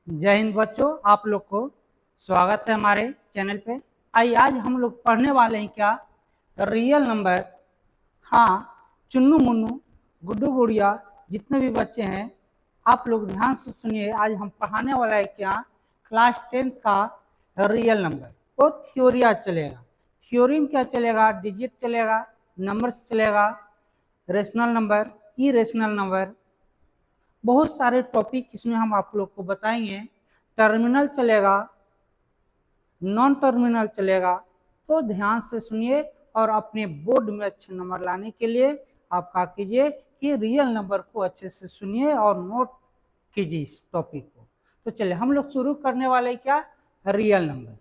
जय हिंद बच्चों, आप लोग को स्वागत है हमारे चैनल पे। आइए आज हम लोग पढ़ने वाले हैं क्या, रियल नंबर। हाँ, चुन्नू मुन्नू गुड्डू गुड़िया जितने भी बच्चे हैं आप लोग ध्यान से सुनिए। आज हम पढ़ाने वाला है क्या, क्लास 10 का रियल नंबर। तो थ्योरी आज चलेगा। थ्योरी में क्या चलेगा, डिजिट चलेगा, नंबर्स चलेगा, रेशनल नंबर, इरेशनल नंबर, बहुत सारे टॉपिक इसमें हम आप लोग को बताएंगे। टर्मिनल चलेगा, नॉन टर्मिनल चलेगा। तो ध्यान से सुनिए और अपने बोर्ड में अच्छे नंबर लाने के लिए आप क्या कीजिए कि रियल नंबर को अच्छे से सुनिए और नोट कीजिए इस टॉपिक को। तो चलिए हम लोग शुरू करने वाले क्या, रियल नंबर।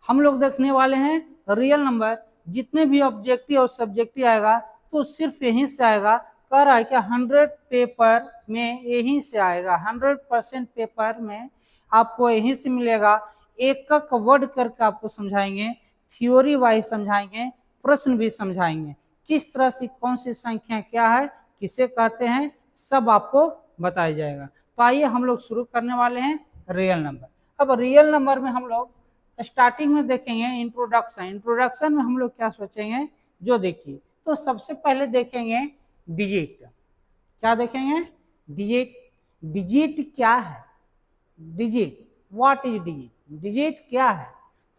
हम लोग देखने वाले हैं रियल नंबर। जितने भी ऑब्जेक्टिव और सब्जेक्टिव आएगा तो सिर्फ यहीं से आएगा। कह रहा है कि 100 पेपर में यहीं से आएगा, 100% पेपर में आपको यहीं से मिलेगा। एक एक वर्ड करके आपको समझाएंगे, थ्योरी वाइज समझाएंगे, प्रश्न भी समझाएंगे, किस तरह से कौन सी संख्या क्या है, किसे कहते हैं, सब आपको बताया जाएगा। तो आइए हम लोग शुरू करने वाले हैं रियल नंबर। अब रियल नंबर में हम लोग स्टार्टिंग में देखेंगे इंट्रोडक्शन। इंट्रोडक्शन में हम लोग क्या सोचेंगे, जो देखिए तो सबसे पहले देखेंगे डिजिट। क्या देखेंगे, डिजिट। डिजिट क्या है, digit, what is digit, digit क्या है।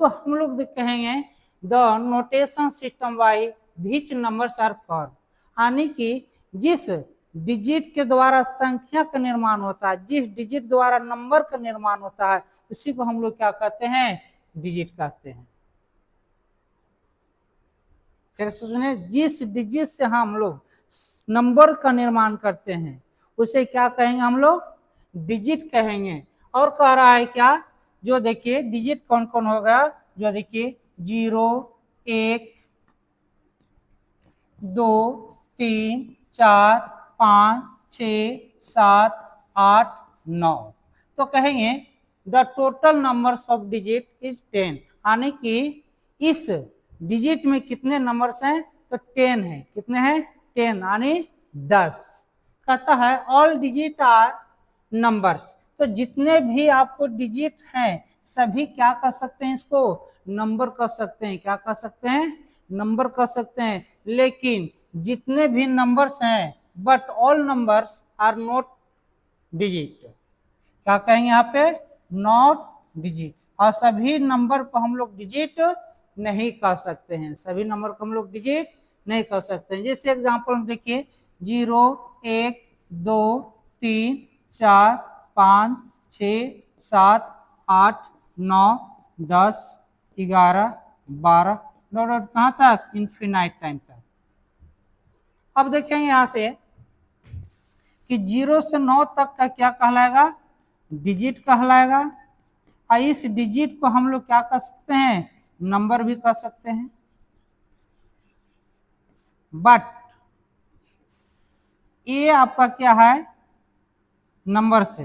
तो हम लोग कहेंगे the notation system by which numbers are form, यानी कि जिस डिजिट के द्वारा संख्या का निर्माण होता है, जिस डिजिट द्वारा नंबर का निर्माण होता है, उसी को हम लोग क्या कहते हैं, डिजिट कहते हैं। फिर सुनिए, जिस डिजिट से हम लोग नंबर का निर्माण करते हैं उसे क्या कहेंगे, हम लोग डिजिट कहेंगे। और कह रहा है क्या, जो देखिए डिजिट कौन कौन होगा, जो देखिए 0, 1, 2, 3, 4, 5, 6, 7, 8, 9। तो कहेंगे the total numbers of digit is 10, यानी कि इस डिजिट में कितने नंबर्स हैं, तो 10 है। कितने हैं, 10 यानी 10। कहता है ऑल डिजिट आर नंबर्स, तो जितने भी आपको डिजिट हैं सभी क्या कर सकते हैं, इसको नंबर कर सकते हैं। क्या कर सकते हैं, नंबर कर सकते हैं। लेकिन जितने भी नंबर्स हैं, but all numbers are not digit. क्या कहेंगे यहाँ पे, नॉट डिजिट। और सभी नंबर को हम लोग डिजिट नहीं कर सकते हैं, सभी नंबर को हम लोग डिजिट नहीं कर सकते हैं। जैसे एग्जांपल देखिए 0, 1, 2, 3, 4, 5, 6, 7, 8, 9, 10, 11, 12, डॉट कहाँ तक, इनफिनाइट टाइम तक। अब देखेंगे यहां से कि 0 से 9 तक का क्या कहलाएगा, डिजिट कहलाएगा। और इस डिजिट को हम लोग क्या कर सकते हैं, नंबर भी कर सकते हैं। बट ये आपका क्या है, नंबर से,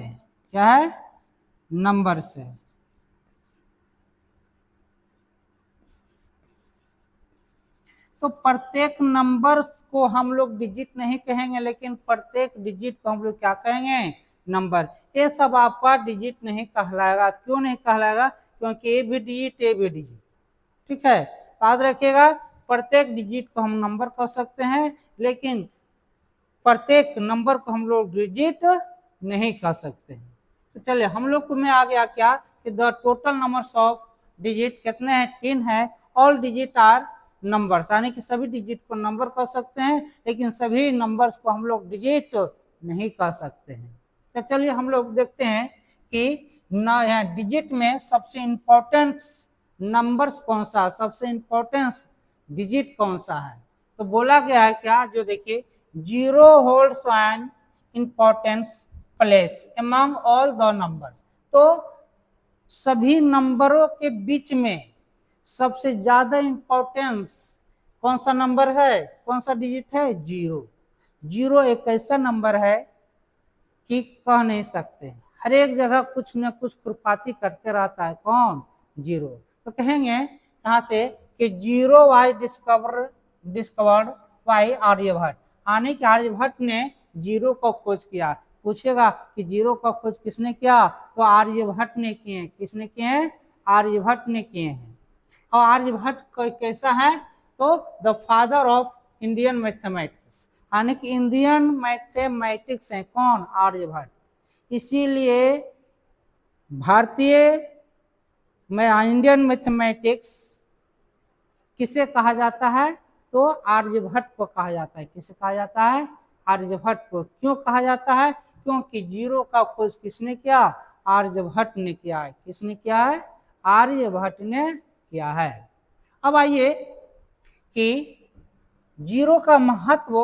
क्या है, नंबर से। तो प्रत्येक नंबर को हम लोग डिजिट नहीं कहेंगे, लेकिन प्रत्येक डिजिट को हम लोग क्या कहेंगे, नंबर। ये सब आपका डिजिट नहीं कहलाएगा। क्यों नहीं कहलाएगा, क्योंकि ये भी डिजिट, ये भी डिजिट। ठीक है, याद रखिएगा, प्रत्येक डिजिट को हम नंबर कर सकते हैं, लेकिन प्रत्येक नंबर को हम लोग डिजिट नहीं कर सकते हैं। तो चलिए हम लोग को में आ गया क्या, कि the total numbers of digit कितने हैं, 10 है। ऑल डिजिट आर नंबर्स, यानी कि सभी डिजिट को नंबर कर सकते हैं, लेकिन सभी नंबर्स को हम लोग डिजिट नहीं कर सकते हैं। तो चलिए हम लोग देखते हैं कि यहाँ डिजिट में सबसे इम्पोर्टेंट नंबर्स कौन सा, सबसे इम्पोर्टेंट डिजिट कौन सा है। तो बोला गया है क्या, जो देखिए 0 holds N importance place among all the number. तो सभी नंबरों के बीच में सबसे ज्यादा इंपॉर्टेंस कौन सा नंबर है, कौन सा डिजिट है, 0। 0 एक ऐसा नंबर है कि कह नहीं सकते, हर एक जगह कुछ न कुछ खुरपाती करते रहता है। कौन, 0। तो कहेंगे यहाँ से कि 0 वाई डिस्कवर्ड बाय आर्यभट्ट, यानी कि आर्यभट्ट ने 0 को खोज किया। पूछेगा कि जीरो का खोज किसने किया, तो आर्यभट्ट ने किए हैं। किसने किए हैं? आर्यभट्ट ने किए हैं। और आर्यभट्ट कैसा है, तो the father of Indian mathematics, यानी कि इंडियन मैथमेटिक्स है कौन? आर्यभट्ट। इसीलिए भारतीय इंडियन मैथमेटिक्स किसे कहा जाता है, तो आर्यभट्ट को कहा जाता है। किसे कहा जाता है? आर्यभट्ट को। क्यों कहा जाता है? क्योंकि जीरो का खोज किसने किया? आर्यभट्ट ने किया है। किसने किया है? आर्यभट्ट ने किया है। अब आइए कि जीरो का महत्व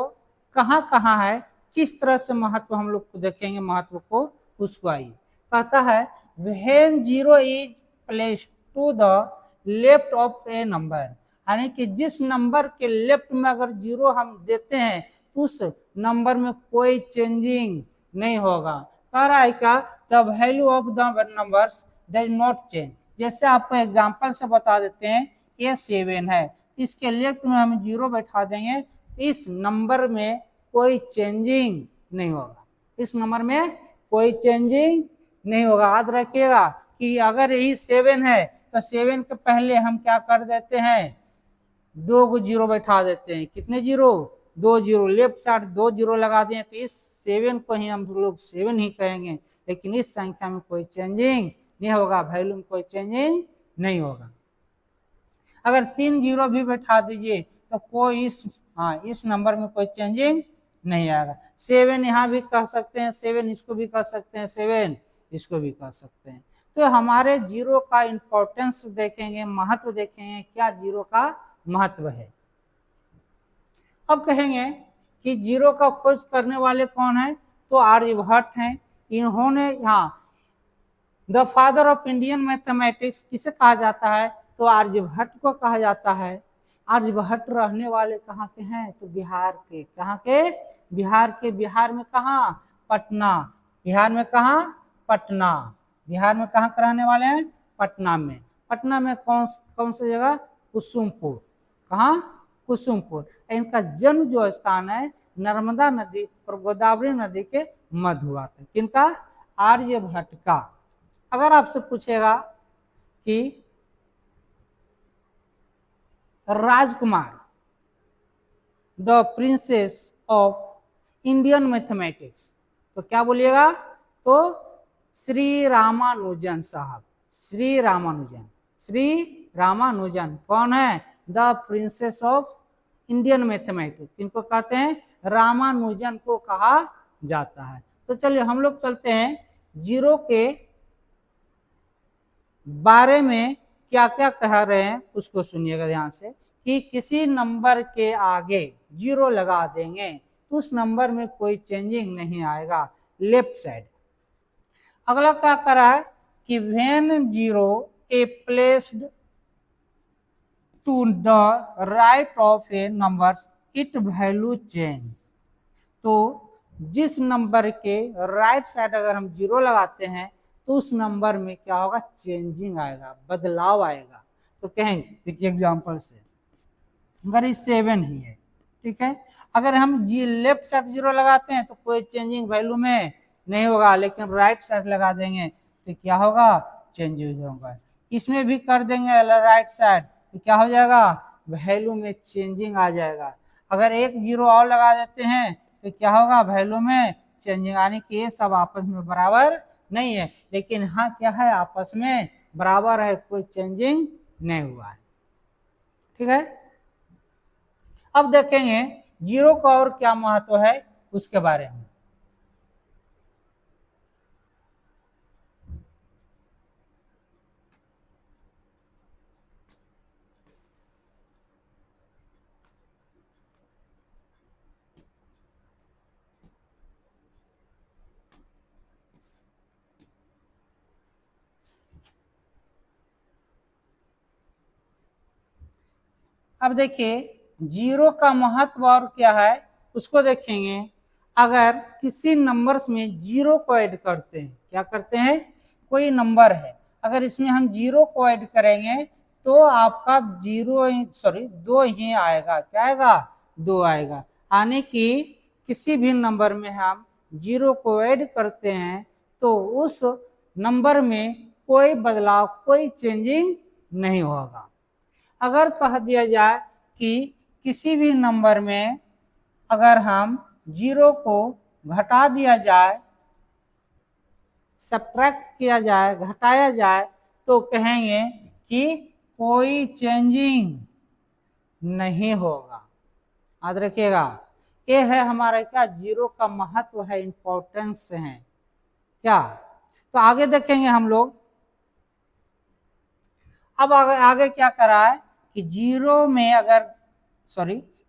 कहाँ कहाँ है, किस तरह से महत्व हम लोग को देखेंगे, महत्व को उसको आइए। कहता है when zero is placed to the left of a number, यानी कि जिस नंबर के लेफ्ट में अगर जीरो हम देते हैं उस नंबर में कोई चेंजिंग नहीं होगा। कह रहा है क्या? The value of the numbers does not change. जैसे आपको एग्जांपल से बता देते हैं, ये 7 है, इसके लेफ्ट में हम जीरो बैठा देंगे, इस नंबर में कोई चेंजिंग नहीं होगा। इस नंबर में कोई चेंजिंग नहीं होगा। याद रखिएगा कि अगर यही 7 है तो 7 के पहले हम क्या कर देते हैं? 2 जीरो बैठा देते हैं। कितने zero? 2 zero. Left side 2 zero लगा दें तो इस 7 को ही हम लोग 7 ही कहेंगे, लेकिन इस संख्या में कोई चेंजिंग नहीं होगा, वैल्यू में कोई चेंजिंग नहीं होगा। अगर 3 जीरो भी बैठा दीजिए तो कोई इस नंबर में कोई चेंजिंग नहीं आएगा। 7 यहाँ भी कह सकते हैं, 7 इसको भी कह सकते हैं, 7 इसको भी कह सकते हैं। तो हमारे जीरो का इंपॉर्टेंस देखेंगे, महत्व देखेंगे, क्या जीरो का महत्व है। अब कहेंगे कि जीरो का खोज करने वाले कौन है, तो आर्यभट्ट हैं। इन्होंने the father of Indian mathematics किसे कहा जाता है, तो आर्यभट्ट को कहा जाता है। आर्यभट्ट रहने वाले कहाँ के हैं, तो बिहार के। कहाँ के? बिहार के। बिहार में कहाँ? पटना। बिहार में कहाँ? पटना। बिहार में कहाँ के रहने वाले हैं? पटना में। पटना में कौन सी जगह? कुसुमपुर। कहाँ? कुसुमपुर। इनका जन्म जो स्थान है नर्मदा नदी और गोदावरी नदी के मध्य हुआ था। किनका? आर्यभट्ट का। अगर आपसे पूछेगा कि राजकुमार, the princess of Indian mathematics, तो क्या बोलिएगा? तो श्री रामानुजन साहब। श्री रामानुजन। श्री रामानुजन कौन है? The princess of Indian mathematics. किनको कहते हैं? रामानुजन को कहा जाता है। तो चलिए हम लोग चलते हैं जीरो के बारे में क्या क्या कह रहे हैं उसको सुनिएगा ध्यान से, कि किसी नंबर के आगे जीरो लगा देंगे तो उस नंबर में कोई चेंजिंग नहीं आएगा, लेफ्ट साइड। अगला क्या कर रहा है कि when zero a placed to the right of a number it value change. तो जिस नंबर के राइट साइड अगर हम जीरो लगाते हैं तो उस नंबर में क्या होगा? चेंजिंग आएगा, बदलाव आएगा। तो कहेंगे, देखिए एग्जांपल से, अगर ये 7 ही है, ठीक है, अगर हम लेफ्ट साइड जीरो लगाते हैं तो कोई चेंजिंग वैल्यू में नहीं होगा, लेकिन राइट साइड लगा देंगे तो क्या होगा? चेंज होगा। इसमें भी कर देंगे राइट साइड तो क्या हो जाएगा? वैल्यू में चेंजिंग आ जाएगा। अगर एक जीरो और लगा देते हैं तो क्या होगा? वैल्यू में चेंजिंग, यानी कि ये सब आपस में बराबर नहीं है, लेकिन हाँ क्या है? आपस में बराबर है, कोई चेंजिंग नहीं हुआ है। ठीक है, अब देखेंगे जीरो का और क्या महत्व है उसके बारे में। अब देखिए जीरो का महत्व और क्या है उसको देखेंगे। अगर किसी नंबर्स में जीरो को ऐड करते हैं, क्या करते हैं? कोई नंबर है, अगर इसमें हम जीरो को ऐड करेंगे तो आपका 2 ही आएगा। क्या आएगा? 2 आएगा। यानी कि किसी भी नंबर में हम जीरो को ऐड करते हैं तो उस नंबर में कोई बदलाव, कोई चेंजिंग नहीं होगा। अगर कह दिया जाए कि किसी भी नंबर में अगर हम जीरो को घटा दिया जाए, सब्ट्रैक्ट किया जाए, घटाया जाए, तो कहेंगे कि कोई चेंजिंग नहीं होगा। याद रखिएगा, ये है हमारा क्या, जीरो का महत्व है, इंपॉर्टेंस है क्या। तो आगे देखेंगे हम लोग। अब आगे क्या करा है कि जीरो में अगर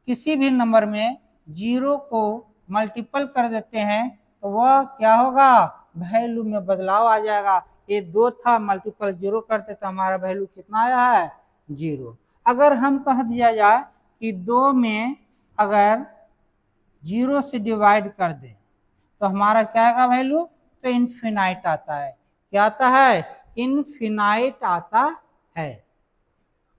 किसी भी नंबर में जीरो को मल्टीपल कर देते हैं तो वह क्या होगा, वैल्यू में बदलाव आ जाएगा। ये 2 था, मल्टीपल जीरो करते तो हमारा वैल्यू कितना आया है, 0। अगर हम कह दिया जाए कि 2 में अगर 0 से डिवाइड कर दे तो हमारा क्या आएगा वैल्यू, तो इनफिनाइट आता है। क्या आता है, इनफिनाइट आता है।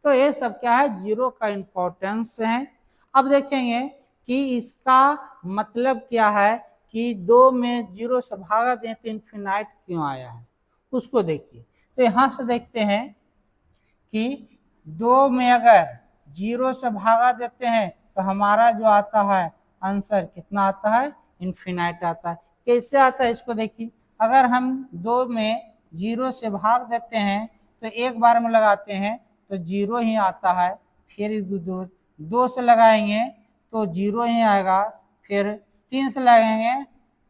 तो ये सब क्या है, जीरो का इंपॉर्टेंस है। अब देखेंगे कि इसका मतलब क्या है कि 2 में 0 से भागा दें तो इनफिनाइट क्यों आया है, उसको देखिए। तो यहां से देखते हैं कि 2 में अगर 0 से भागा देते हैं तो हमारा जो आता है आंसर कितना आता है, इनफिनाइट आता है। कैसे आता है इसको देखिए। अगर हम 2 में 0 से भाग देते हैं तो एक बार में लगाते हैं तो 0 ही आता है, फिर 2 से लगाएंगे तो 0 ही आएगा, फिर 3 से लगाएंगे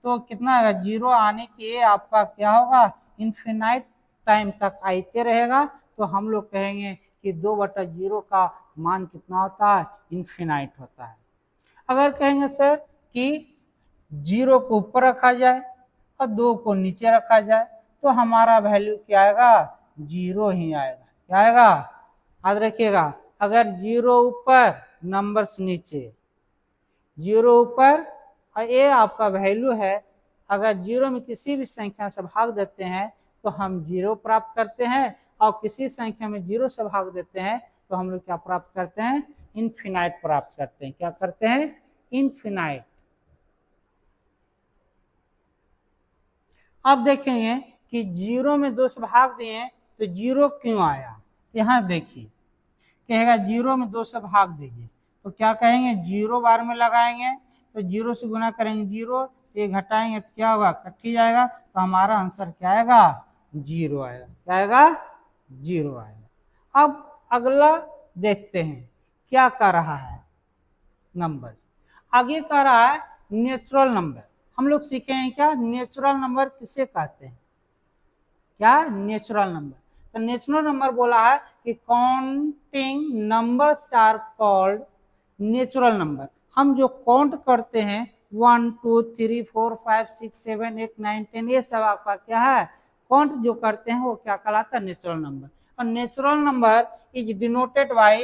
तो कितना आएगा, 0 आने के आपका क्या होगा, इनफिनाइट टाइम तक आते रहेगा। तो हम लोग कहेंगे कि 2/0 का मान कितना होता है, इनफिनाइट होता है। अगर कहेंगे सर कि 0 को ऊपर रखा जाए और 2 को नीचे रखा जाए तो हमारा वैल्यू क्या आएगा, 0 ही आएगा। क्या आएगा, याद रखिएगा। अगर 0 ऊपर, नंबर्स नीचे, 0 ऊपर और ये आपका वैल्यू है। अगर 0 में किसी भी संख्या से भाग देते हैं तो हम 0 प्राप्त करते हैं, और किसी संख्या में 0 से भाग देते हैं तो हम लोग क्या प्राप्त करते हैं, इनफिनाइट प्राप्त करते हैं। क्या करते हैं, इनफिनाइट। अब देखेंगे कि 0 में 2 से भाग दिए तो 0 क्यों आया। यहाँ देखिए, कहेगा 0 में 2 से भाग दीजिए तो क्या कहेंगे, 0 बार में लगाएंगे तो 0 से गुना करेंगे 0, ये घटाएंगे तो क्या होगा, कट जाएगा। तो हमारा आंसर क्या आएगा, 0 आएगा। क्या आएगा, 0 आएगा। अब अगला देखते हैं क्या कर रहा है नंबर। आगे कर रहा है नेचुरल नंबर। हम लोग सीखेंगे क्या, नेचुरल नंबर किसे कहते हैं, क्या, नेचुरल नंबर। तो नेचुरल नंबर बोला है कि counting numbers are called natural number. हम जो काउंट करते हैं 1 2 3 4 5 6 7 8 9 10, ये सब आपका क्या है, काउंट जो करते हैं वो क्या कहलाता है, नेचुरल नंबर। और natural number is denoted by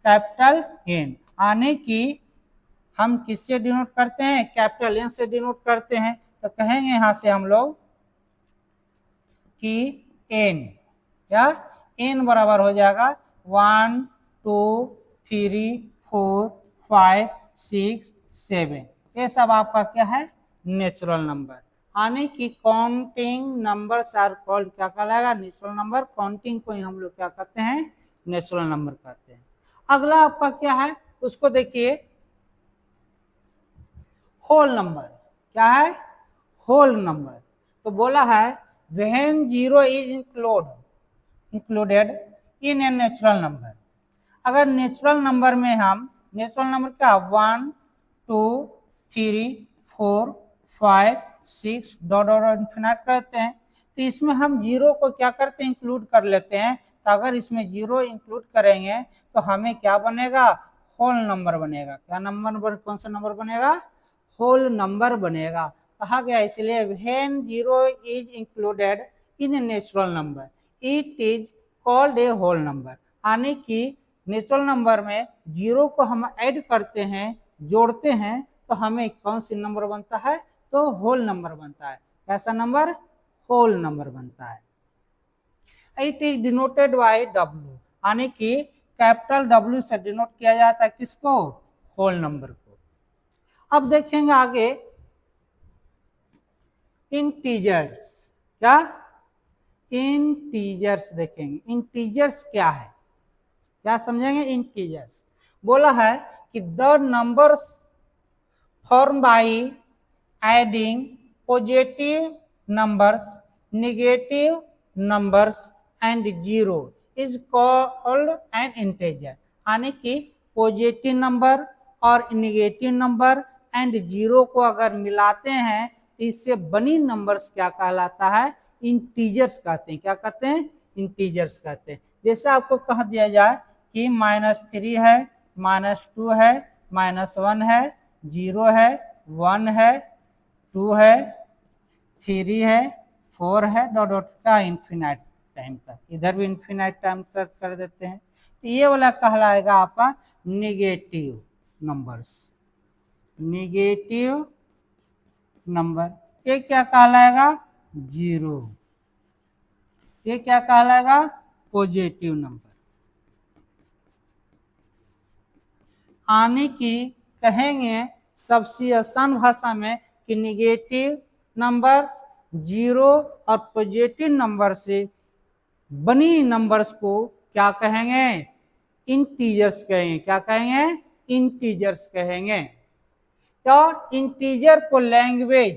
capital N, आने की हम किससे डिनोट करते हैं, कैपिटल एन से डिनोट करते हैं। तो कहेंगे यहां से हम लोग कि एन, क्या, एन बराबर हो जाएगा 1 2 3 4 5 6 7, ये सब आपका क्या है, नेचुरल नंबर। आने की काउंटिंग नंबर्स आर कॉल्ड, क्या कहलाएगा, नेचुरल नंबर। काउंटिंग को ही हम लोग क्या कहते हैं, नेचुरल नंबर कहते हैं। अगला आपका क्या है, उसको देखिए, होल नंबर। क्या है, होल नंबर। तो बोला है when 0 is included in a natural number। अगर नेचुरल नंबर में हम, नेचुरल नंबर क्या, 1 2 3 4 5 6 डॉट डॉट इन्फिनाइट करते हैं तो इसमें हम 0 को क्या करते हैं, इंक्लूड कर लेते हैं। तो अगर इसमें 0 इंक्लूड करेंगे तो हमें क्या बनेगा, होल नंबर बनेगा। क्या नंबर, कौन सा नंबर बनेगा, होल नंबर बनेगा। कहा गया इसलिए when 0 is included in a natural number it is called a whole number। यानी कि नेचुरल नंबर में 0 को हम ऐड करते हैं, जोड़ते हैं तो हमें कौन सी नंबर बनता है, तो होल नंबर बनता है। कैसा नंबर, होल नंबर बनता है। It is denoted bye W, यानी कि कैपिटल W से डिनोट किया जाता है किसको, होल नंबर को। अब देखेंगे आगे इंटीजर्स, क्या इंटीजर्स देखेंगे। इंटीजर्स क्या है, क्या समझेंगे। इंटीजर्स बोला है कि the numbers form by adding positive numbers, negative numbers and zero is called an integer. यानी कि पॉजिटिव नंबर और नेगेटिव नंबर एंड जीरो को अगर मिलाते हैं तो इससे बनी नंबर्स क्या कहलाता है, इंटीजर्स कहते हैं। क्या कहते हैं, इंटीजर्स कहते हैं। जैसे आपको कह दिया जाए कि -3 है, -2 है, -1 है, 0 है, 1 है, 2 है, 3 है, 4 है, डॉट डॉट का इन्फिनाइट टाइम तक, इधर भी इन्फिनाइट टाइम तक कर देते हैं। तो ये वाला कहलाएगा आपका निगेटिव नंबर्स, निगेटिव नंबर। ये क्या कहलाएगा, जीरो। ये क्या कहलाएगा, पॉजिटिव नंबर। आने की कहेंगे सबसे आसान भाषा में कि निगेटिव नंबर, जीरो और पॉजिटिव नंबर से बनी नंबर्स को क्या कहेंगे, इंटीजर्स कहेंगे। क्या कहेंगे, इंटीजर्स कहेंगे। और इंटीजर को लैंग्वेज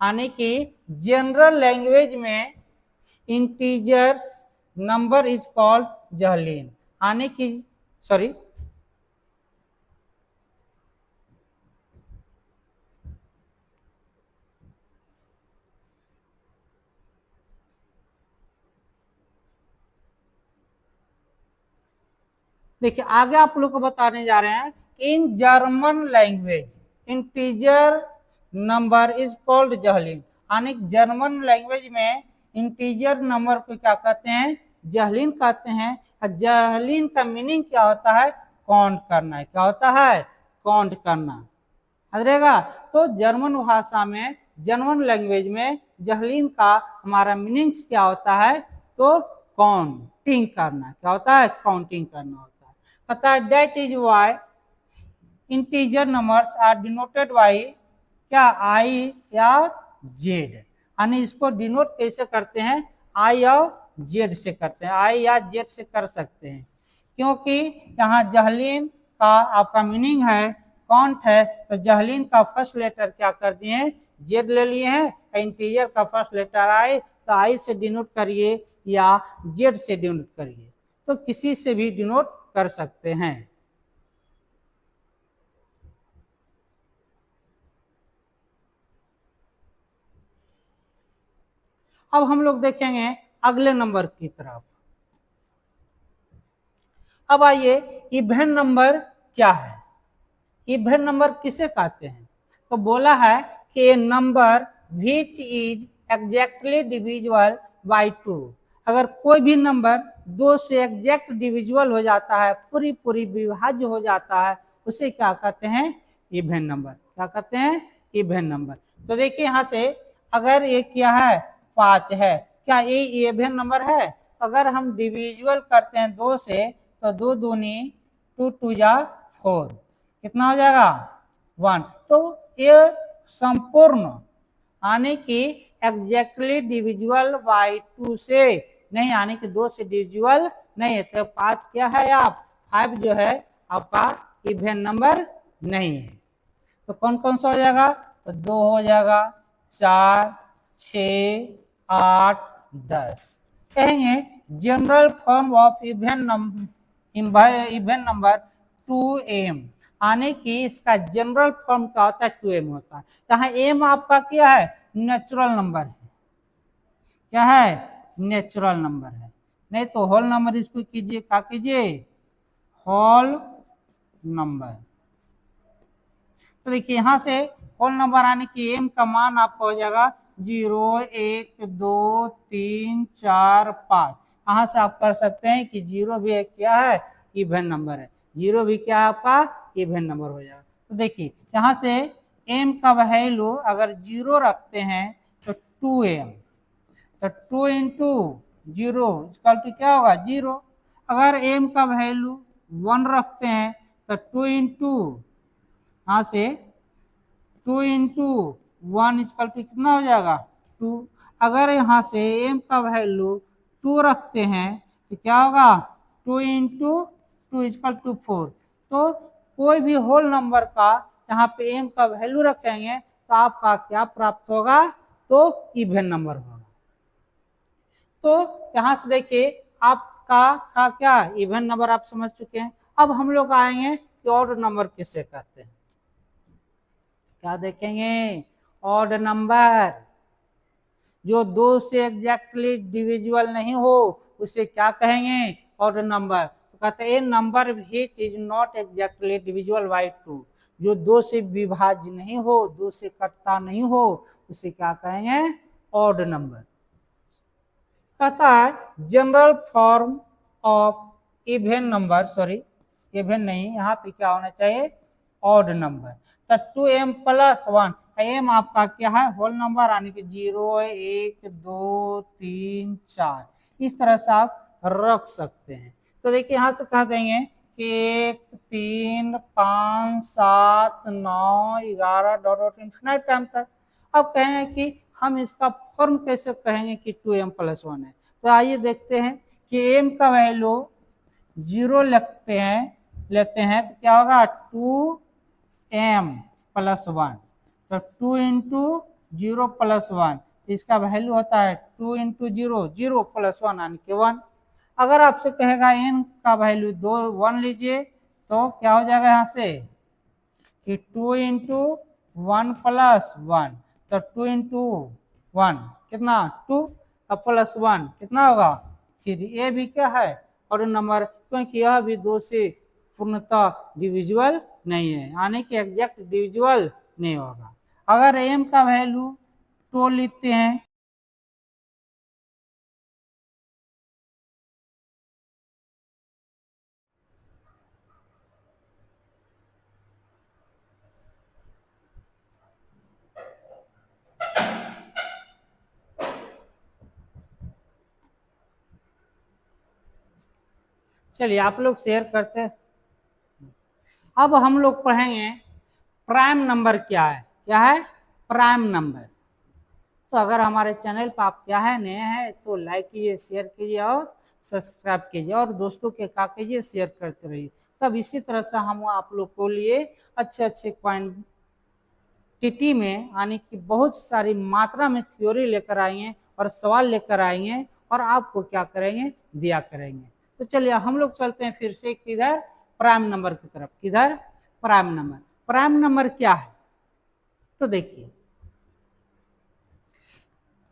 यानी कि जनरल लैंग्वेज में integers number is called Zahlen, यानी कि सॉरी देखिए आगे आप लोग को बताने जा रहे हैं कि in German language integer number is called Zahlen, यानी जर्मन लैंग्वेज में इंटीजर नंबर को क्या कहते हैं, जहलीन कहते हैं। जहलीन का मीनिंग क्या होता है, काउंट करना है। क्या होता है, काउंट करना रहेगा। तो जर्मन भाषा में, जर्मन लैंग्वेज में जहलीन का हमारा मीनिंग्स क्या होता है, तो काउंटिंग करना। क्या होता है, काउंटिंग करना होता है। कहता है that is why integer numbers are denoted by क्या, आई या जेड। यानी इसको डिनोट कैसे करते हैं, आई और जेड से करते हैं, आई या जेड से कर सकते हैं। क्योंकि यहाँ जहलीन का आपका मीनिंग है काउंट है, तो जहलीन का फर्स्ट लेटर क्या कर दिए, जेड ले लिए हैं। इंटीजर का फर्स्ट लेटर आई, तो आई से डिनोट करिए या जेड से डिनोट करिए, तो किसी से भी डिनोट कर सकते हैं। अब हम लोग देखेंगे अगले नंबर की तरफ। अब आइए इवन नंबर क्या है, इवन नंबर किसे कहते हैं। तो बोला है कि number which is exactly divisible by 2। अगर कोई भी नंबर 2 से एग्जैक्ट डिविजिबल हो जाता है, पूरी पूरी विभाज्य हो जाता है, उसे क्या कहते हैं, इवन नंबर। क्या कहते हैं, इवन नंबर। तो देखिए यहाँ से अगर ये क्या है, 5 है, क्या ये इवन नंबर है। अगर हम डिविजिबल करते हैं 2 से, तो 2 दूनी 2 2 जा 4, कितना हो जाएगा, 1। तो ये संपूर्ण यानी कि एग्जैक्टली डिविजिबल बाय 2 से नहीं, यानी कि 2 से डिविजिबल नहीं है। तो 5 क्या है, आप 5 जो है आपका इवन नंबर नहीं है। तो कौन कौन सा हो जाएगा, तो 2 हो जाएगा, 4, 6, 8, 10। कहेंगे general form of even number 2m, यानी कि इसका जनरल फॉर्म क्या होता है, 2m होता है। यहाँ m आपका क्या है, नेचुरल नंबर है। क्या है, नेचुरल नंबर है। नहीं तो होल नंबर इसको कीजिए, क्या कीजिए, होल नंबर। तो देखिए यहाँ से होल नंबर आने की m का मान आपका हो जाएगा 0, 1, 2, 3, 4, 5। यहाँ से आप कर सकते हैं कि 0 भी एक क्या है, इवन नंबर है। 0 भी क्या है आपका, इवन नंबर हो जाएगा। तो देखिए यहाँ से m का वैल्यू अगर 0 रखते हैं तो 2m, तो 2 इंटू 0 इक्वल टू क्या होगा, 0। अगर m का वैल्यू 1 रखते हैं तो 2 इंटू यहाँ से 2 इंटू 1 इक्वल टू कितना हो जाएगा 2। अगर यहाँ से m का वैल्यू 2 रखते हैं तो क्या होगा 2 इंटू 2 इक्वल टू 4। तो कोई भी होल नंबर का यहाँ पे m का वैल्यू रखेंगे तो आपका क्या प्राप्त होगा, तो इवन नंबर होगा। तो यहाँ से देखिए आपका का क्या इवन नंबर आप समझ चुके हैं। अब हम लोग आएंगे कि ऑड नंबर किसे कहते हैं। क्या देखेंगे, ऑड नंबर जो 2 से एग्जैक्टली डिविजिबल नहीं हो उसे क्या कहेंगे, ऑड नंबर। तो कहते हैं number which is not exactly divisible by 2, जो 2 से विभाज्य नहीं हो, 2 से कटता नहीं हो, उसे क्या कहेंगे, ऑड नंबर। कहता है general form of even number, sorry even नहीं, यहाँ पे क्या होना चाहिए, ऑड नंबर। तो 2m प्लस 1, m आपका क्या है, होल नंबर, यानी कि 0 1 2 3 4, इस तरह से आप रख सकते हैं। तो देखिए यहाँ से कह देंगे कि 1 3 5 7 9 11 डॉट इन्फिनाइट टाइम तक। अब कहेंगे कि हम इसका फॉर्म कैसे कहेंगे कि 2m प्लस 1 है। तो आइए देखते हैं कि m का वैल्यू 0 लेते हैं तो क्या होगा 2m प्लस 1। तो 2 इंटू 0 प्लस 1, इसका वैल्यू होता है 2 इंटू 0 0 प्लस 1 यानी कि 1। अगर आपसे कहेगा n का वैल्यू 1 लीजिए तो क्या हो जाएगा यहाँ से कि 2 इंटू 1 प्लस 1। तो 2 इंटू 1 कितना 2, अब प्लस 1 कितना होगा 3। ये भी क्या है और नंबर, क्योंकि यह भी 2 से पूर्णतः डिविजिबल नहीं है, यानी कि एग्जैक्ट डिविजिबल नहीं होगा। अगर m का वैल्यू 2 लेते हैं चलिए आप लोग शेयर करते हैं। अब हम लोग पढ़ेंगे प्राइम नंबर क्या है। क्या है प्राइम नंबर। तो अगर हमारे चैनल पर आप क्या है नए हैं तो लाइक कीजिए, शेयर कीजिए और सब्सक्राइब कीजिए और दोस्तों के क्या कीजिए, शेयर करते रहिए। तब इसी तरह से हम आप लोग को लिए अच्छे अच्छे क्वांटिटी में, यानी कि बहुत सारी मात्रा में थ्योरी लेकर आएंगे और सवाल लेकर आएंगे और आपको क्या करेंगे, दिया करेंगे। तो चलिए हम लोग चलते हैं फिर से किधर, प्राइम नंबर की तरफ। किधर, प्राइम नंबर। प्राइम नंबर क्या है, तो देखिए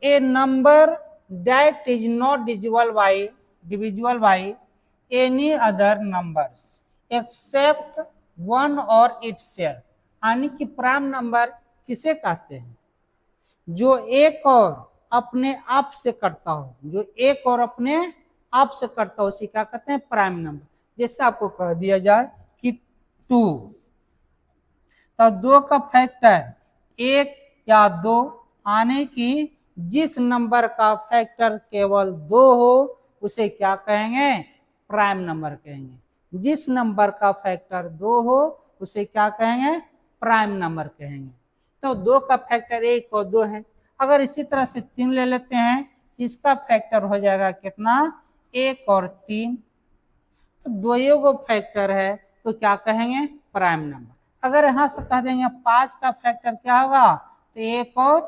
a number that is not divisible by any other numbers except one or itself। यानी कि प्राइम नंबर किसे कहते हैं, जो एक और अपने आप से करता हो, जो एक और अपने आप से करता हो उसे क्या कहते हैं, प्राइम नंबर। जैसे आपको कह दिया जाए कि 2, तो 2 का फैक्टर 1 या 2, आने की जिस नंबर का फैक्टर केवल 2 हो उसे क्या कहेंगे, प्राइम नंबर कहेंगे। जिस नंबर का फैक्टर 2 हो उसे क्या कहेंगे, प्राइम नंबर कहेंगे। तो 2 का फैक्टर 1 और 2 है। अगर इसी तरह से 3 ले लेते हैं, इसका फैक्टर हो जाएगा कितना, 1 और 3। तो 2 को फैक्टर है तो क्या कहेंगे, प्राइम नंबर। अगर यहाँ से कह देंगे 5 का फैक्टर क्या होगा, तो 1 और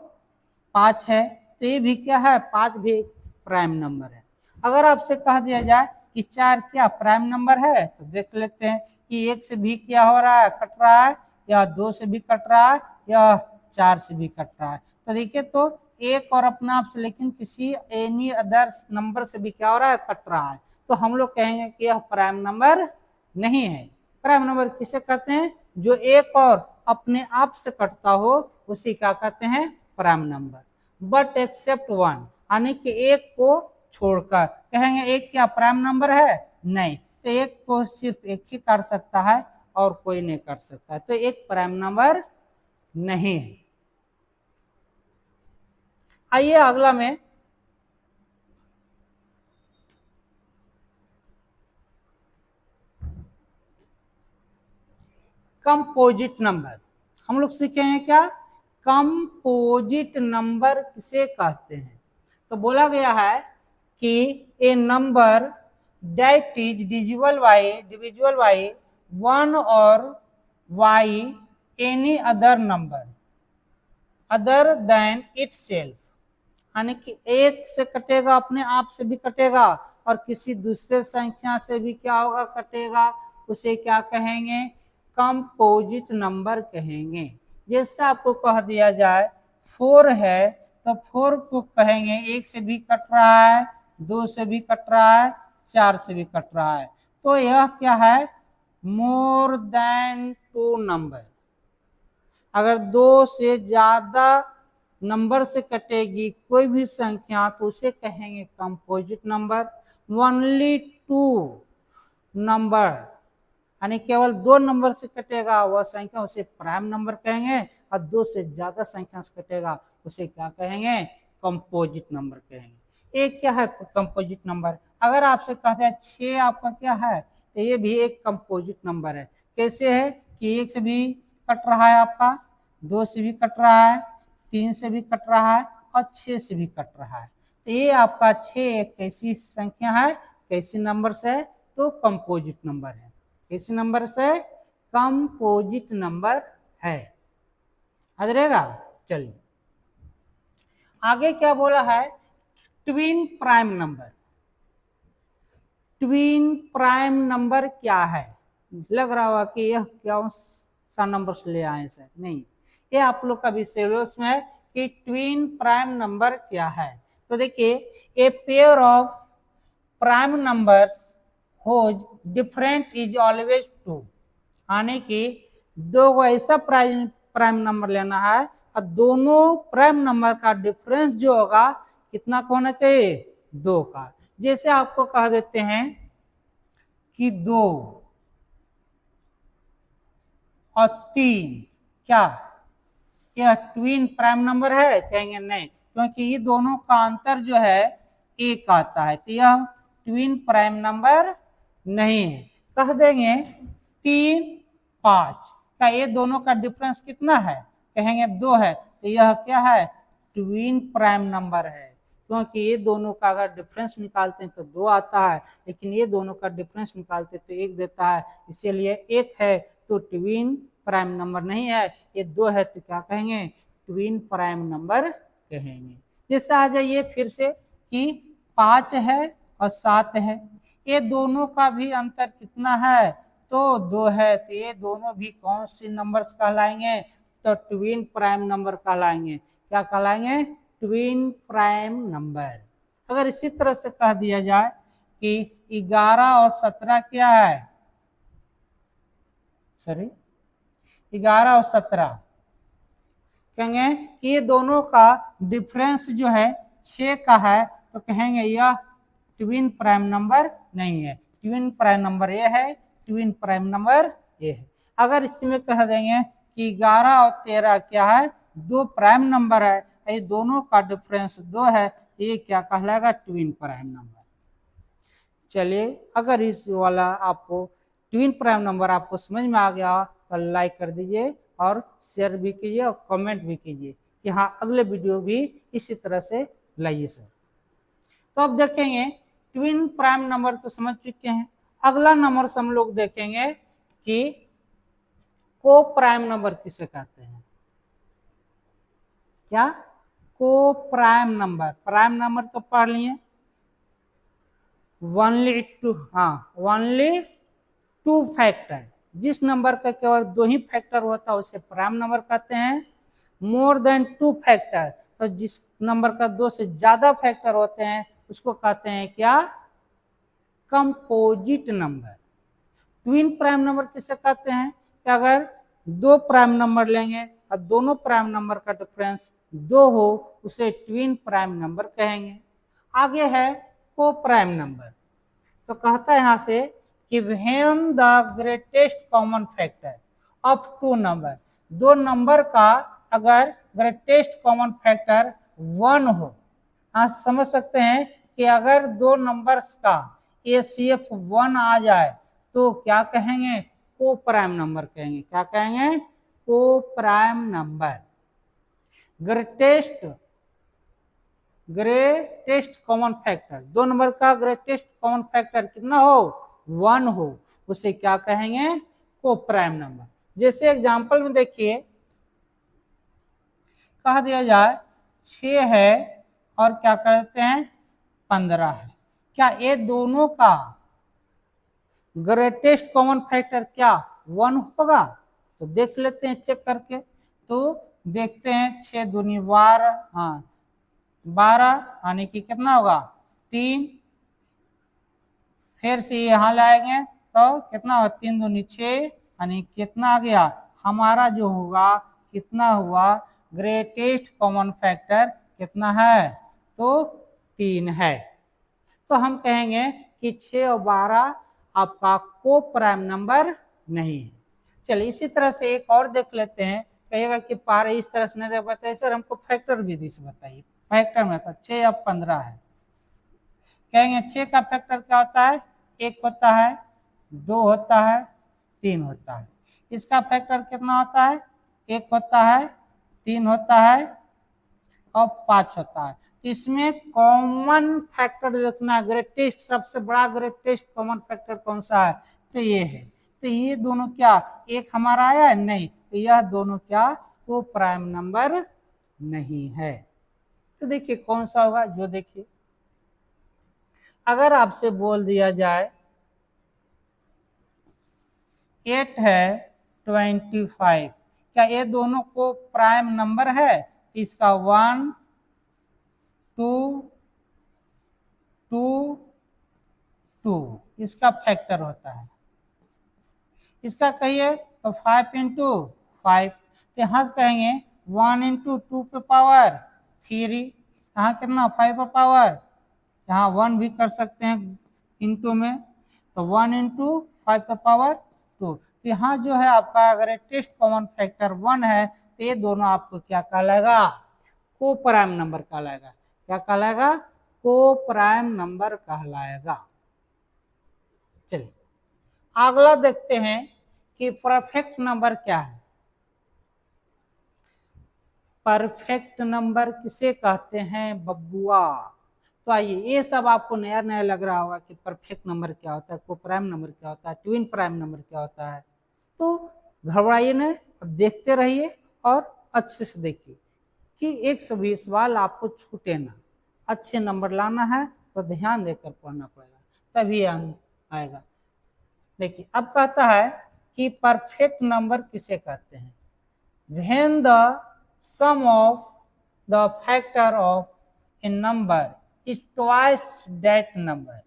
5 है, तो ये भी क्या है, 5 भी प्राइम नंबर है। अगर आपसे कह दिया जाए कि 4 क्या प्राइम नंबर है, तो देख लेते हैं कि 1 से भी क्या हो रहा है, कट रहा है, या 2 से भी कट रहा है, या 4 से भी कट रहा है। तो देखिए तो 1 और अपना आप से, लेकिन किसी एनी अदर नंबर से भी क्या हो रहा है, कट रहा है। तो हम लोग कहेंगे कि यह प्राइम नंबर नहीं है। प्राइम नंबर किसे कहते हैं, जो एक और अपने आप से कटता हो उसी क्या कहते हैं, प्राइम नंबर। बट एक्सेप्ट 1, यानी कि एक को छोड़कर। कहेंगे एक क्या प्राइम नंबर है, नहीं, तो एक को सिर्फ एक ही कर सकता है और कोई नहीं कर सकता, तो एक प्राइम नंबर नहीं है। आइए अगला में कंपोजिट नंबर हम लोग सीखेंगे। क्या कंपोजिट नंबर किसे कहते हैं? तो बोला गया है कि a number that is divisible by 1 और by any other number other than itself, यानी कि एक से कटेगा, अपने आप से भी कटेगा, और किसी दूसरे संख्या से भी क्या होगा, कटेगा, उसे क्या कहेंगे, कंपोजिट नंबर कहेंगे। जैसे आपको कह दिया जाए 4 है तो 4 को कहेंगे 1 से भी कट रहा है, 2 से भी कट रहा है, 4 से भी कट रहा है, तो यह क्या है, मोर देन 2 नंबर। अगर 2 से ज्यादा नंबर से कटेगी कोई भी संख्या तो उसे कहेंगे कंपोजिट नंबर। ओनली 2 नंबर, यानी केवल 2 नंबर से कटेगा वह संख्या, उसे प्राइम नंबर कहेंगे, और 2 से ज्यादा संख्या से कटेगा उसे क्या कहेंगे, कंपोजिट नंबर कहेंगे। एक क्या है कंपोजिट नंबर? अगर आपसे कहते हैं 6 आपका क्या है, तो ये भी एक कंपोजिट नंबर है। कैसे है कि 1 से भी कट रहा है आपका, 2 से भी कट रहा है, 3 से भी कट रहा है, और 6 से भी कट रहा है। तो ये आपका 6 एक कैसी संख्या है, कैसी नंबर से, तो कंपोजिट नंबर है। किस नंबर से, कंपोजिट नंबर है। याद रहेगा। चलिए आगे क्या बोला है, twin prime number. Twin prime number क्या है? लग रहा होगा कि यह क्या सा नंबर से ले आए सर, नहीं, ये आप लोग का भी सिलेबस में है कि ट्विन प्राइम नंबर क्या है। तो देखिए, a pair of prime numbers whose different is always 2, यानी कि दो ऐसा प्राइम नंबर लेना है और दोनों प्राइम नंबर का डिफरेंस जो होगा कितना का होना चाहिए, 2 का। जैसे आपको कह देते हैं कि 2 और 3 क्या यह ट्विन प्राइम नंबर है, कहेंगे नहीं, क्योंकि ये दोनों का अंतर जो है 1 आता है, तो यह ट्विन प्राइम नंबर नहीं है। कह देंगे 3 5, क्या ये दोनों का डिफरेंस कितना है, कहेंगे 2 है, तो यह क्या है, ट्विन प्राइम नंबर है, क्योंकि ये दोनों का अगर डिफरेंस निकालते हैं तो 2 आता है, लेकिन ये दोनों का डिफरेंस निकालते तो 1 देता है, इसीलिए 1 है तो ट्विन प्राइम नंबर नहीं है। ये 2 है तो क्या कहेंगे, ट्विन प्राइम नंबर कहेंगे। जैसे आ जाइए फिर से कि 5 है और 7 है, ये दोनों का भी अंतर कितना है, तो 2 है, तो ये दोनों भी कौन सी नंबर्स कहलाएंगे, तो ट्विन प्राइम नंबर कहलाएंगे। क्या कहलाएंगे, ट्विन प्राइम नंबर। अगर इसी तरह से कह दिया जाए कि 11 और 17 क्या है, सॉरी 11 और 17, कहेंगे कि ये दोनों का डिफरेंस जो है 6 का है, तो कहेंगे यह ट्विन प्राइम नंबर नहीं है, ट्विन प्राइम नंबर ये है, ट्विन प्राइम नंबर ये है। अगर इसमें कह देंगे कि 11 और 13 क्या है, 2 प्राइम नंबर है, ये दोनों का डिफरेंस 2 है, ये क्या कहलाएगा, ट्विन प्राइम नंबर। चलिए अगर इस वाला आपको ट्विन प्राइम नंबर आपको समझ में आ गया तो लाइक कर दीजिए और शेयर भी कीजिए और कमेंट भी कीजिए कि हाँ अगले वीडियो भी इसी तरह से लाइए सर। तो अब देखेंगे ट्विन प्राइम नंबर तो समझ चुके हैं, अगला नंबर से हम लोग देखेंगे कि को प्राइम नंबर किसे कहते हैं। क्या, को प्राइम नंबर, प्राइम नंबर तो पढ़ लिए, ओनली टू फैक्टर, जिस नंबर का केवल 2 ही फैक्टर होता है उसे प्राइम नंबर कहते हैं। मोर देन 2 फैक्टर, तो जिस नंबर का 2 से ज्यादा फैक्टर होते हैं उसको कहते हैं क्या, composite number. Twin prime number किसे कहते हैं कि अगर 2 प्राइम नंबर लेंगे और दोनों प्राइम नंबर का डिफरेंस 2 हो उसे ट्विन प्राइम नंबर कहेंगे। आगे है को प्राइम नंबर, तो कहता है यहां से कि when the greatest common factor of 2 number, 2 number का अगर ग्रेटेस्ट कॉमन फैक्टर 1 हो, आप समझ सकते हैं कि अगर 2 नंबर्स का ACF 1 आ जाए तो क्या कहेंगे, को प्राइम नंबर कहेंगे। क्या कहेंगे, को prime number. Greatest common factor, 2 number का ग्रेटेस्ट कॉमन फैक्टर कितना हो, 1 हो, उसे क्या कहेंगे, को प्राइम नंबर। जैसे एग्जांपल में देखिए कह दिया जाए 6 है और क्या करते हैं 15 है, क्या ये दोनों का ग्रेटेस्ट कॉमन फैक्टर क्या 1 होगा? तो देख लेते हैं चेक करके। तो देखते हैं 6 दूनी 12, हाँ 12 यानी कि कितना होगा 3, फिर से यहाँ लाएंगे तो कितना होगा 3 दूनी 6, यानी कितना आ गया हमारा जो होगा कितना हुआ ग्रेटेस्ट कॉमन फैक्टर कितना है, तो 3 है। तो हम कहेंगे कि 6 और 12 आपका को प्राइम नंबर नहीं है। चलिए इसी तरह से एक और देख लेते हैं, कहिएगा कि पार इस तरह से नहीं देख पाते सर, हमको फैक्टर विधि से बताइए। फैक्टर में था 6 और 15 है, कहेंगे 6 का फैक्टर क्या होता है, 1 होता है, 2 होता है, 3 होता है। इसका फैक्टर कितना होता है, 1 होता है, 3 होता है और 5 होता है। इसमें कॉमन फैक्टर देखना, ग्रेटेस्ट सबसे बड़ा ग्रेटेस्ट कॉमन फैक्टर कौन सा है, तो ये है। तो ये दोनों क्या एक हमारा आया है, नहीं, तो यह दोनों क्या को प्राइम नंबर नहीं है। तो देखिए कौन सा होगा, जो देखिए अगर आपसे बोल दिया जाए 8 है 25, क्या ये दोनों को प्राइम नंबर है? इसका 1 2 2 2 इसका फैक्टर होता है। इसका कहिए तो 5 इंटू 5, तो यहाँ कहेंगे 1 इंटू 2 पे पावर 3, यहाँ कितना 5 पे पावर, यहाँ 1 भी कर सकते हैं इंटू में, तो 1 इंटू 5 पे पावर 2। तो यहाँ जो है आपका ग्रेटेस्ट कॉमन फैक्टर 1 है, तो ये दोनों आपको क्या कहलाएगा, को प्राइम नंबर कहलाएगा। क्या कहलाएगा, को प्राइम नंबर कहलाएगा। चलिए अगला देखते हैं कि परफेक्ट नंबर क्या है। परफेक्ट नंबर किसे कहते हैं बब्बुआ? तो आइए, ये सब आपको नया नया लग रहा होगा कि परफेक्ट नंबर क्या होता है, को प्राइम नंबर क्या होता है, ट्विन प्राइम नंबर क्या होता है। तो घबराइए नहीं, देखते रहिए और अच्छे से देखिए कि एक सभी सवाल आपको छूटे ना। अच्छे नंबर लाना है तो ध्यान देकर पढ़ना पड़ेगा, तभी अंक आएगा। देखिए अब कहता है कि परफेक्ट नंबर किसे कहते हैं, when the sum of the factor of a number is twice that number।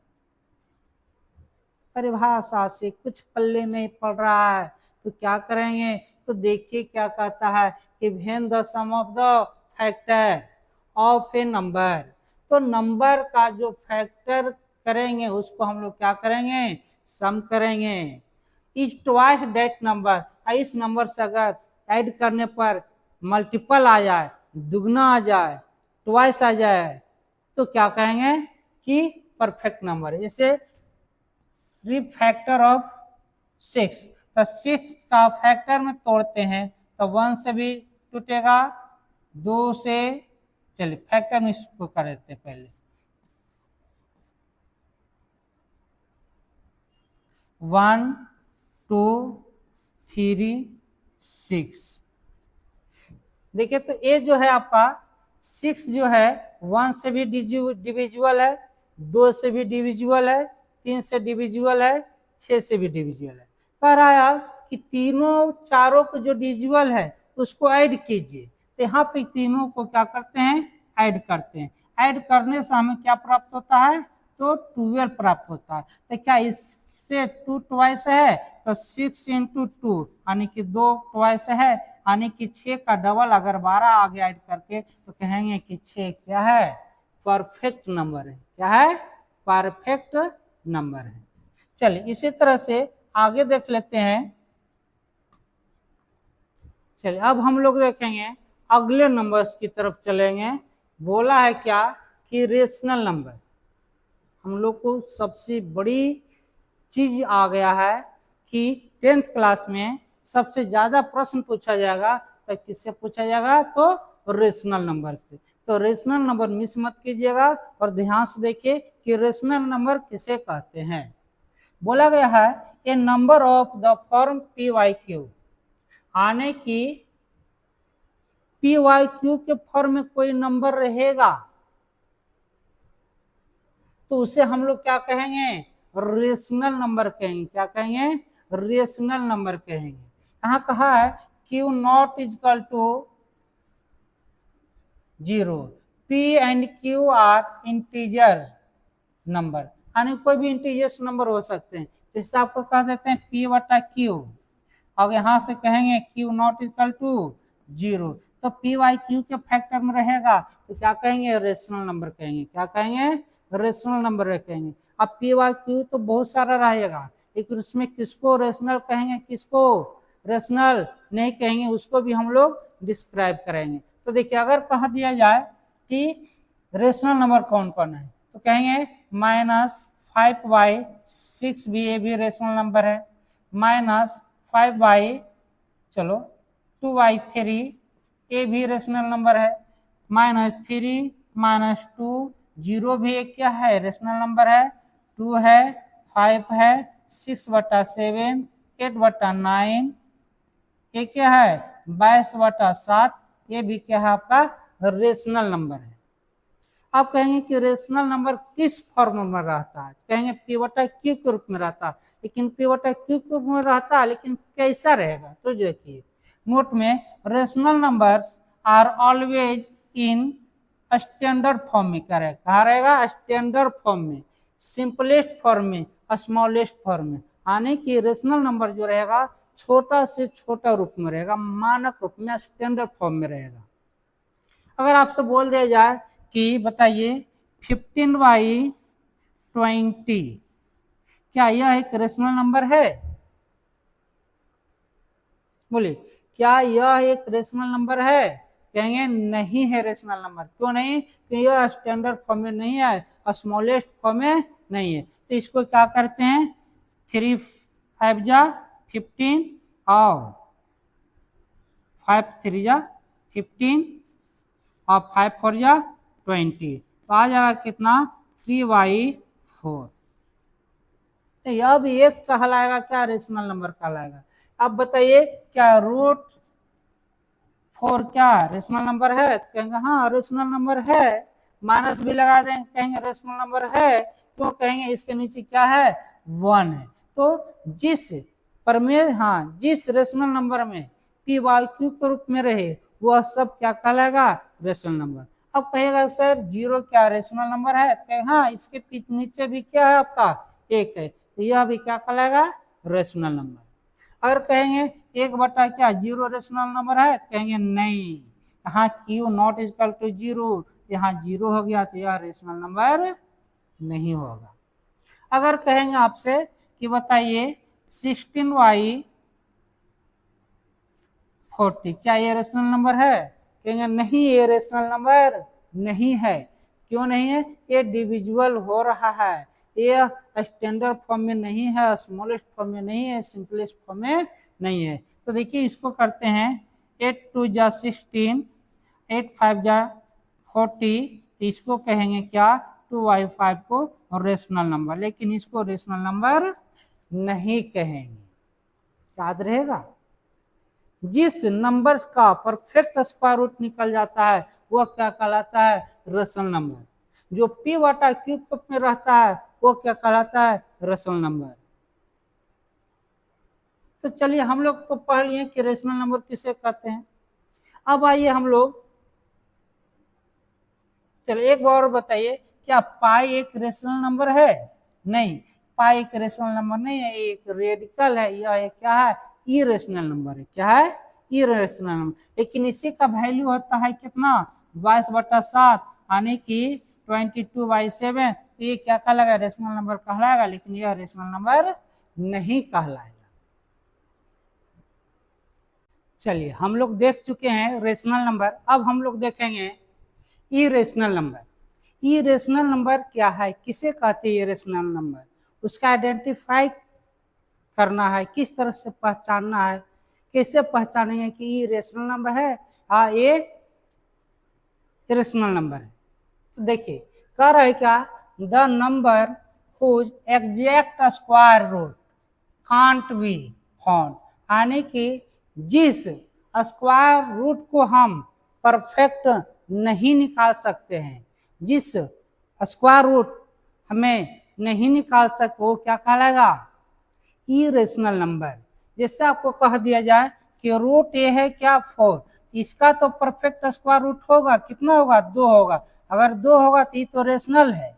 परिभाषा से कुछ पल्ले नहीं पड़ रहा है तो क्या करेंगे, तो देखिए क्या कहता है कि when the sum of the factor of a number, तो नंबर का जो फैक्टर करेंगे उसको हम लोग क्या करेंगे, सम करेंगे। इज ट्वाइस दैट नंबर, इस नंबर से अगर ऐड करने पर मल्टीपल आ जाए, दुगना आ जाए, ट्वाइस आ जाए, तो क्या कहेंगे कि परफेक्ट नंबर है। जैसे 3 फैक्टर ऑफ 6, तो 6 का फैक्टर में तोड़ते हैं तो 1 से भी टूटेगा, 2 से, चलिए फैक्टर में इसको कर देते पहले, 1 2 3 6। देखिए तो ये जो है आपका 6 जो है 1 से भी डिविजिबल है, 2 से भी डिविजिबल है, 3 से डिविजिबल है, 6 से भी डिविजिबल है। कह रहा है आप कि तीनों चारों को जो डिविजिबल है उसको ऐड कीजिए, तो यहाँ पे तीनों को क्या करते हैं, ऐड करते हैं। ऐड करने से हमें क्या प्राप्त होता है, तो 12 प्राप्त होता है। तो क्या इससे 2 ट्वाइस है, तो 6 इंटू 2 यानी कि 2 ट्वाइस है, यानी कि 6 का डबल अगर 12 आगे ऐड करके तो कहेंगे कि 6 क्या है, परफेक्ट नंबर है। क्या है, परफेक्ट नंबर है। चलिए इसी तरह से आगे देख लेते हैं। चलिए अब हम लोग देखेंगे अगले नंबर्स की तरफ चलेंगे। बोला है क्या कि रेशनल नंबर, हम लोग को सबसे बड़ी चीज आ गया है कि 10th क्लास में सबसे ज्यादा प्रश्न पूछा जाएगा, तो किससे पूछा जाएगा, तो रेशनल नंबर से। तो रेशनल नंबर मिस मत कीजिएगा और ध्यान से देखिए कि रेशनल नंबर किसे कहते हैं। बोला गया है a number of the form p by q, आने की पी वाई क्यू के फॉर्म में कोई नंबर रहेगा तो उसे हम लोग क्या कहेंगे, रेशनल नंबर कहेंगे। क्या कहेंगे, रेशनल नंबर कहेंगे। यहां कहा है q not equal to 0, p and q are integer number, यानी कोई भी इंटीजर्स नंबर हो सकते हैं। जैसे आपको कह देते हैं पी बटा क्यू, अब यहां से कहेंगे क्यू नॉट इजकल टू 0, तो पी वाई क्यू के फैक्टर में रहेगा तो क्या कहेंगे, रेशनल नंबर कहेंगे। क्या कहेंगे, रेशनल नंबर कहेंगे। अब पी वाई क्यू तो बहुत सारा रहेगा, लेकिन उसमें किसको रेशनल कहेंगे, किसको रेशनल नहीं कहेंगे, उसको भी हम लोग डिस्क्राइब करेंगे। तो देखिए अगर कह दिया जाए कि रेशनल नंबर कौन कौन है तो कहेंगे -5/6 भी ये भी रेशनल नंबर है, -5/, चलो 2/3 ये भी रेशनल नंबर है, -3 -2 0 भी एक क्या है, रेशनल नंबर है, 2 है, 5 है, 6/7 8/9 ये क्या है, 22/7 ये भी क्या है आपका रेशनल नंबर है। आप कहेंगे कि रेशनल नंबर किस फॉर्म में रहता है, कहेंगे पी बटा क्यू के रूप में रहता है, लेकिन पी बटा क्यू के रूप में रहता है लेकिन कैसा रहेगा, तो देखिए नोट में rational numbers are always in standard form में, क्या रहेगा, कहाँ रहेगा, स्टैंडर्ड फॉर्म में, सिंपलेस्ट फॉर्म में, स्मॉलेस्ट फॉर्म में, यानी कि रेशनल नंबर जो रहेगा छोटा से छोटा रूप में रहेगा, मानक रूप में, स्टैंडर्ड फॉर्म में रहेगा। अगर आपसे बोल दिया जाए कि बताइए 15/20 क्या यह एक रेशनल नंबर है, बोलिए क्या यह एक रेशनल नंबर है, कहेंगे नहीं है रेशनल नंबर। क्यों नहीं, क्योंकि यह स्टैंडर्ड फॉर्म में नहीं है, स्मॉलेस्ट फॉर्म में नहीं है। तो इसको क्या करते हैं, 3 5 जा 15 और 5 3 जा 15 और 5 4 जा 20, तो आ जाएगा कितना 3/4। तो यह भी एक कहलाएगा, क्या रेशनल नंबर कहलाएगा। अब बताइए क्या √4 क्या रेशनल नंबर है, कहेंगे हाँ रेशनल नंबर है, माइनस भी लगा देंगे कहेंगे रेशनल नंबर है, क्यों कहेंगे इसके नीचे क्या है 1 है। तो जिस प्रमेय, हाँ जिस रेशनल नंबर में पी वाई क्यू के रूप में रहे वह सब क्या कहलाएगा, रेशनल नंबर। अब कहेगा सर 0 क्या रेशनल नंबर है, कहें हाँ इसके नीचे भी क्या है आपका 1 है, तो यह भी क्या कहलाएगा, रेशनल नंबर। अगर कहेंगे 1/0 रेशनल नंबर है, कहेंगे नहीं, यहाँ क्यू नॉट इजकल टू 0, यहाँ 0 हो गया तो यह रेशनल नंबर नहीं होगा। अगर कहेंगे आपसे कि बताइए 16/40 क्या ये रेशनल नंबर है, कहेंगे नहीं ये रेशनल नंबर नहीं है। क्यों नहीं है, ये डिविजुअल हो रहा है, ये स्टैंडर्ड फॉर्म में नहीं है, स्मॉलेस्ट फॉर्म में नहीं है, सिंपलेस्ट फॉर्म में नहीं है। तो देखिए इसको करते हैं 8 2 जा 16 8 5 जा 40, तो इसको कहेंगे क्या 2/5 को रेशनल नंबर, लेकिन इसको रेशनल नंबर नहीं कहेंगे। याद रहेगा, जिस नंबर का परफेक्ट स्क्वायर रूट निकल जाता है वह क्या कहलाता है, रेशनल नंबर। जो पी बटा क्यू में रहता है वो क्या कहलाता है, रेशनल नंबर। तो चलिए हम लोग तो पढ़ लिए कि रेशनल नंबर किसे कहते हैं। अब आइए हम लोग, चलिए एक बार बताइए क्या पाई एक रेशनल नंबर है, नहीं पाई एक रेशनल नंबर नहीं है, एक रेडिकल है, यह एक क्या है, इरेशनल नंबर है। क्या है, इरेशनल नंबर। लेकिन इसी का वैल्यू होता है कितना 22/7 यानी कि 22/7, तो ये क्या कहलाएगा, रेशनल नंबर कहलाएगा, लेकिन यह रेशनल नंबर नहीं कहलाएगा। चलिए हम लोग देख चुके हैं रेशनल नंबर, अब हम लोग देखेंगे इरेशनल नंबर। इरेशनल नंबर क्या है, किसे कहते हैं इरेशनल नंबर, उसका आइडेंटिफाई करना है, किस तरह से पहचानना है, कैसे पहचानेंगे कि ये रेशनल नंबर है, हाँ ये इरेशनल नंबर है। तो देखिए कह रहा है क्या, the number whose exact square root can't be found, यानी कि जिस स्क्वायर रूट को हम परफेक्ट नहीं निकाल सकते हैं, जिस स्क्वायर रूट हमें नहीं निकाल सकते, वो क्या कहलाएगा, इरेशनल नंबर। जैसे आपको कह दिया जाए कि रूट ए है क्या 4, इसका तो परफेक्ट स्क्वायर रूट होगा, कितना होगा 2 होगा। अगर 2 होगा तो ये तो रेशनल है,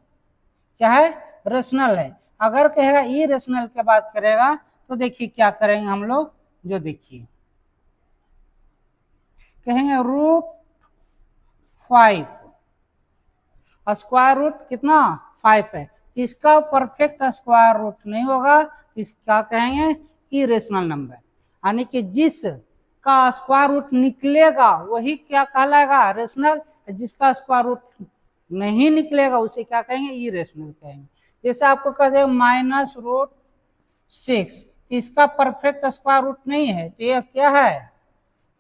क्या है, रेशनल है। अगर कहेगा इरेशनल के बात करेगा तो देखिए क्या करेंगे हम लोग, जो देखिए कहेंगे रूट 5, स्क्वायर रूट कितना 5 है, इसका परफेक्ट स्क्वायर रूट नहीं होगा, इसका कहेंगे इरेशनल नंबर। यानी कि जिस का स्क्वायर रूट निकलेगा वही क्या कहलाएगा, रेशनल, जिसका स्क्वायर रूट नहीं निकलेगा उसे क्या कहेंगे, इरेशनल कहेंगे। जैसे आपको कह दे -√6, इसका परफेक्ट स्क्वायर रूट नहीं है, तो यह क्या है,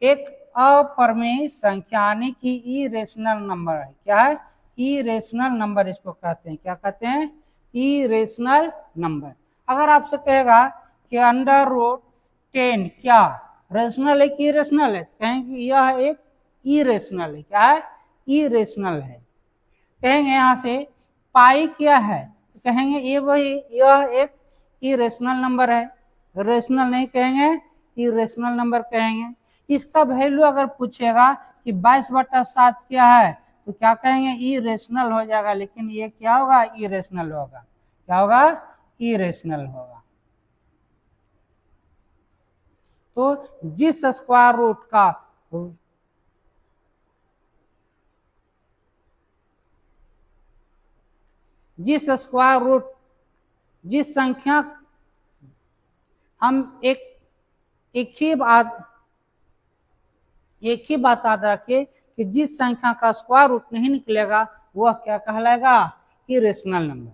एक अपरिमेय संख्या, यानी कि इरेशनल नंबर है। क्या है, इरेशनल नंबर इसको कहते हैं, क्या कहते हैं, इरेशनल नंबर। अगर आपसे कहेगा कि √10 क्या रेशनल है कि इरेशनल है, कहेंगे यह एक इरेशनल है। क्या है, इरेशनल है। कहेंगे यहाँ से पाई क्या है, कहेंगे ये वही, यह एक इरेशनल नंबर है, रेशनल नहीं कहेंगे, इरेशनल नंबर कहेंगे। इसका वैल्यू अगर पूछेगा कि 22/7 क्या है, तो क्या कहेंगे, इरेशनल हो जाएगा, लेकिन ये क्या होगा, इरेशनल होगा। क्या होगा, इरेशनल होगा। तो जिस स्क्वायर रूट का जिस संख्या हम एक ही बात याद रखिए कि जिस संख्या का स्क्वायर रूट नहीं निकलेगा वह क्या कहलाएगा, इरेशनल नंबर।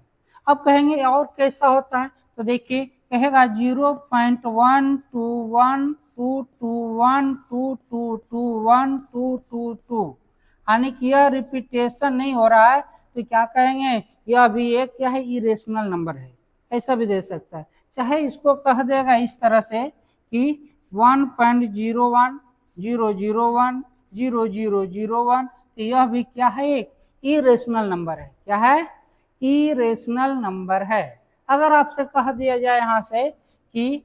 अब कहेंगे और कैसा होता है, तो देखिए कहेगा 0.1212212221222, यानी कि यह रिपीटेशन नहीं हो रहा है, तो क्या कहेंगे, यह भी एक क्या है, इरेशनल नंबर है। ऐसा भी दे सकता है, चाहे इसको कह देगा इस तरह से कि 1.010010001, तो यह भी क्या है, एक इरेशनल नंबर है। क्या है, इरेशनल नंबर है। अगर आपसे कह दिया जाए यहाँ से कि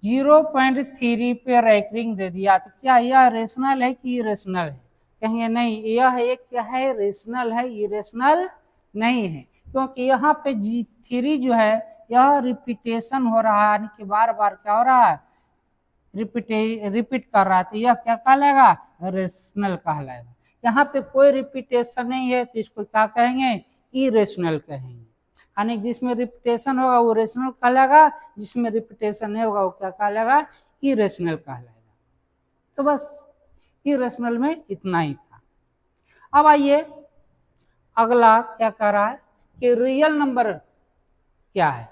0.3 पे रैंकिंग दे दिया, तो क्या यह रेशनल है कि इरेशनल है, कहेंगे नहीं, यह एक क्या है, रेशनल है, इरेशनल नहीं है। क्योंकि यहाँ पे G3 जो है यह रिपीटेशन हो रहा है, यानी कि बार बार क्या हो रहा है, रिपीट कर रहा है, तो यह क्या कहलाएगा, रेशनल कहलाएगा। यहाँ पे कोई रिपीटेशन नहीं है, तो इसको क्या कहेंगे, इरेशनल कहेंगे। यानी जिसमें रिपीटेशन होगा वो रेशनल कहलाएगा, जिसमें रिपीटेशन नहीं होगा वो क्या कहलाएगा, इरेशनल कहलाएगा। तो बस इरेशनल में इतना ही था। अब आइए अगला क्या कह रहा है कि रियल नंबर क्या है,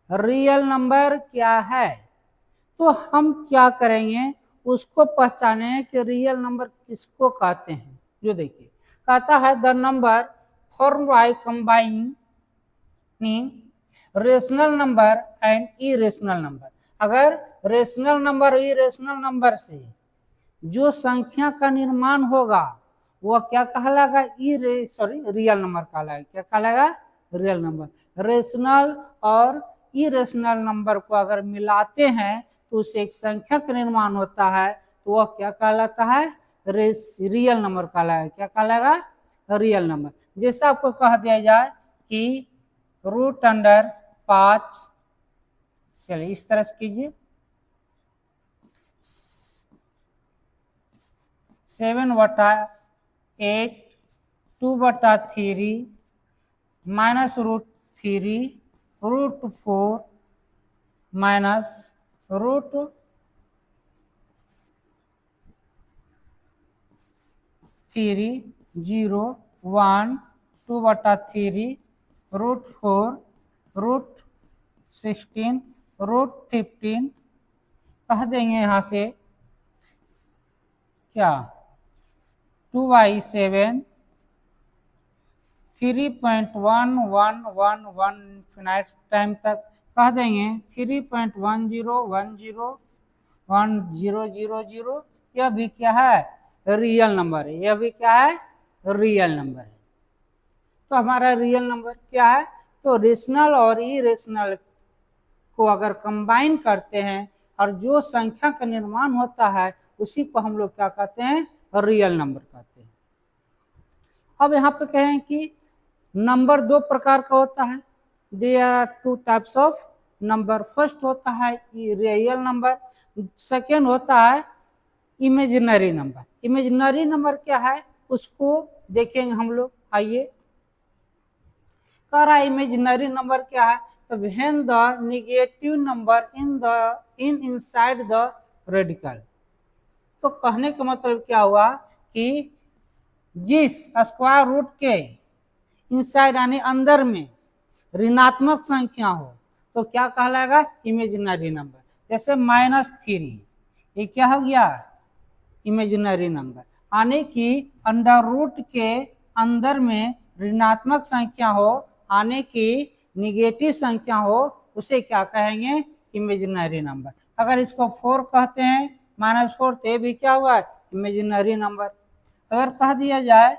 रियल नंबर क्या है। तो हम क्या करेंगे, उसको पहचाने कि रियल नंबर किसको कहते हैं। जो देखिए कहता है the number form by combining rational number and irrational number. अगर रेशनल नंबर और इरेशनल नंबर से जो संख्या का निर्माण होगा वह क्या कहलाएगा, रियल नंबर कहलाएगा। क्या कहलाएगा, रियल नंबर। रेशनल और इरेशनल नंबर को अगर मिलाते हैं तो उससे एक संख्या का निर्माण होता है, तो वह क्या कहलाता है, रियल नंबर कहलाएगा। क्या कहलाएगा, रियल नंबर। जैसे आपको कह दिया जाए कि √5, चलिए इस तरह से कीजिए, 7/8 2/3 -√3 √4 -√3 2/3 √4 √16 √15 कह देंगे यहाँ से क्या 2/7 3.1111 इन्फिनाइट टाइम तक कह देंगे 3.10101000। यह भी क्या है, रियल नंबर है। यह भी क्या है, रियल नंबर है। तो हमारा रियल नंबर क्या है, तो रेशनल और इरेशनल को अगर कंबाइन करते हैं और जो संख्या का निर्माण होता है उसी को हम लोग क्या कहते हैं, रियल नंबर कहते हैं। अब यहाँ पे कहें कि नंबर दो प्रकार का होता है, there are two types of number. First होता है रियल नंबर, सेकेंड होता है इमेजिनरी नंबर। इमेजिनरी नंबर क्या है उसको देखेंगे हम लोग। आइए, कह रहा है इमेजिनरी नंबर क्या है, तो when the negative number in inside the radical. तो कहने का मतलब क्या हुआ कि जिस स्क्वायर रूट के इनसाइड यानी अंदर में ऋणात्मक संख्या हो तो क्या कहलाएगा, इमेजिनरी नंबर। जैसे -3, ये क्या हो गया, इमेजिनरी नंबर। यानी कि अंडर रूट के अंदर में ऋणात्मक संख्या हो, आने की निगेटिव संख्या हो, उसे क्या कहेंगे, इमेजिनरी नंबर। अगर इसको 4 कहते हैं, -4, तो ये भी क्या हुआ, इमेजिनरी नंबर। अगर कह दिया जाए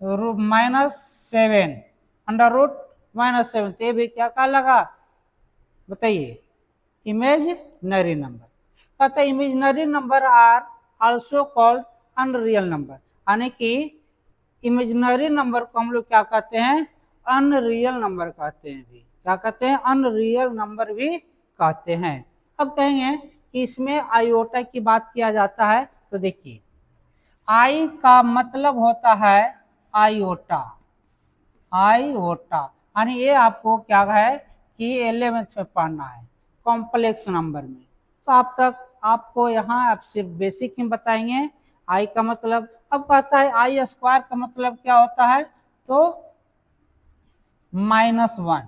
-7 अंडर रूट -7, तो ये भी क्या कहा लगा, बताइए, इमेजिनरी नंबर। कहते हैं imaginary number are also called unreal number. यानी कि इमेजिनरी नंबर को हम लोग क्या कहते हैं, अनरियल नंबर कहते हैं भी। क्या कहते हैं, अनरियल नंबर भी कहते हैं। अब कहेंगे कि इसमें आयोटा की बात किया जाता है, तो देखिए आई का मतलब होता है आयोटा। आयोटा यानी ये आपको क्या है कि 11th में पढ़ना है कॉम्प्लेक्स नंबर में। तो आप तक आपको यहाँ आप सिर्फ बेसिक में बताएंगे आई का मतलब। अब कहता है आई स्क्वायर का मतलब क्या होता है, तो -1।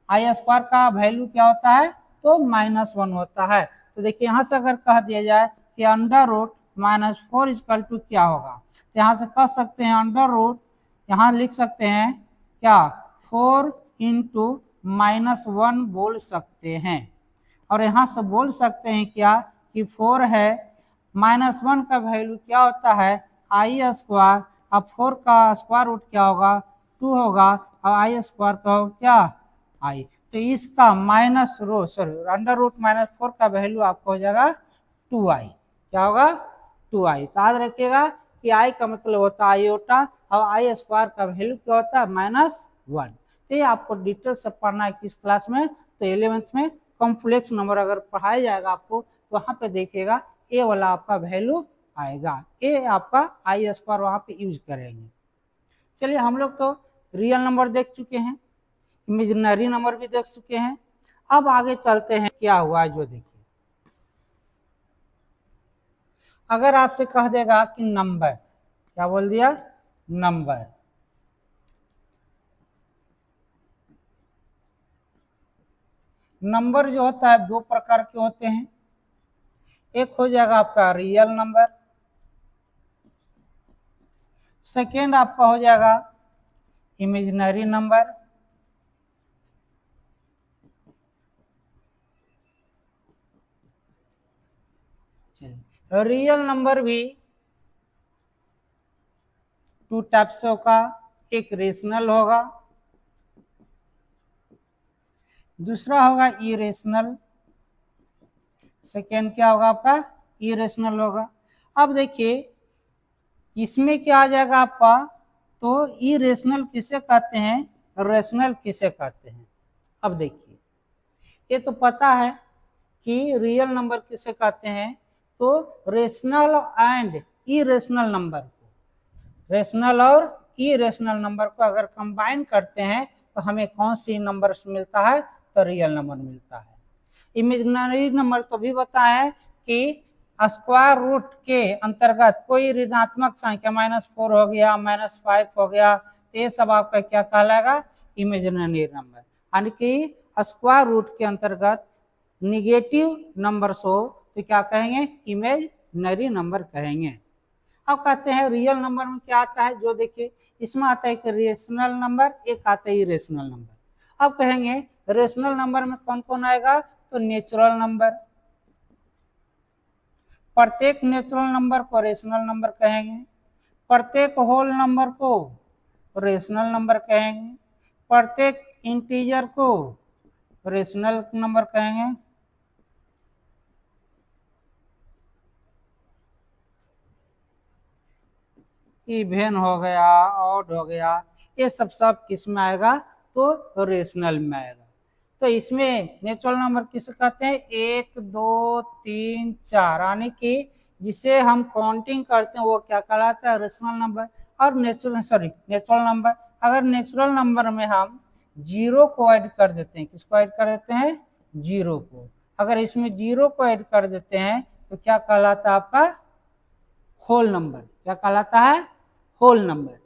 आई स्क्वायर का वैल्यू क्या होता है, तो -1 होता है। तो देखिए यहाँ से अगर कह दिया जाए कि अंडर रूट -4 इक्वल टू क्या होगा, तो यहाँ से कह सकते हैं अंडर रूट, यहाँ लिख सकते हैं क्या, 4 इंटू -1 बोल सकते हैं। और यहाँ से बोल सकते हैं क्या कि 4 है, -1 का वैल्यू क्या होता है, आई स्क्वायर। अब 4 का स्क्वायर रूट क्या होगा, 2 होगा, और आई स्क्वायर का होगा क्या, आई। तो इसका अंडर रूट -4 का वैल्यू आपको हो जाएगा 2i। क्या होगा, 2i। याद रखिएगा कि आई का मतलब होता है आयोटा, और आई स्क्वायर का वैल्यू क्या होता है, -1। तो ये आपको डिटेल से पढ़ना है किस क्लास में, तो 11th में कॉम्प्लेक्स नंबर अगर पढ़ाया जाएगा आपको, तो वहाँ पे देखिएगा ए वाला आपका वैल्यू आएगा, ए आपका आई स्क्वायर वहाँ पे यूज करेंगे। चलिए, हम लोग तो रियल नंबर देख चुके हैं, इमेजिनरी नंबर भी देख चुके हैं। अब आगे चलते हैं, क्या हुआ जो देखिए, अगर आपसे कह देगा कि नंबर, क्या बोल दिया, नंबर। नंबर जो होता है दो प्रकार के होते हैं, एक हो जाएगा आपका रियल नंबर, सेकेंड आपका हो जाएगा इमेजिनरी नंबर। रियल नंबर भी टू टाइप्स का, एक रेशनल होगा, दूसरा होगा इरेशनल। सेकेंड क्या होगा आपका, इरेशनल होगा। अब देखिए इसमें क्या आ जाएगा आपका, तो इरेशनल किसे कहते हैं, रेशनल किसे कहते हैं। अब देखिए ये तो पता है कि रियल नंबर किसे कहते हैं, तो रेशनल एंड इरेशनल नंबर को, रेशनल और इरेशनल नंबर को अगर कंबाइन करते हैं तो हमें कौन सी नंबर मिलता है, तो रियल नंबर मिलता है। इमेजिनरी नंबर तो भी बताएं कि स्क्वायर रूट के अंतर्गत कोई ऋणात्मक संख्या -4 हो गया, -5 हो गया, तो ये सब आपका क्या कहलाएगा, इमेजिनरी नंबर। यानी कि स्क्वायर रूट के अंतर्गत निगेटिव नंबर्स हो तो क्या कहेंगे, इमेजिनरी नंबर कहेंगे। अब कहते हैं रियल नंबर में क्या आता है, जो देखिए इसमें आता है एक रेशनल नंबर, एक आता है इरेशनल नंबर। अब कहेंगे रेशनल नंबर में कौन कौन आएगा, तो नेचुरल नंबर, प्रत्येक नेचुरल नंबर को रेशनल नंबर कहेंगे, प्रत्येक होल नंबर को रेशनल नंबर कहेंगे, प्रत्येक इंटीजर को रेशनल नंबर कहेंगे, इवन हो गया, ऑड हो गया, ये सब किस में आएगा, तो रेशनल में आएगा। तो इसमें नेचुरल नंबर किसे कहते हैं, 1 2 3 4, यानी कि जिसे हम काउंटिंग करते हैं वो क्या कहलाता है, रेशनल नंबर। और नेचुरल नंबर, अगर नेचुरल नंबर में हम जीरो को ऐड कर देते हैं, किसको ऐड कर देते हैं, जीरो को, अगर इसमें जीरो को ऐड कर देते हैं तो क्या कहलाता है आपका, होल नंबर, क्या कहलाता है, होल नंबर।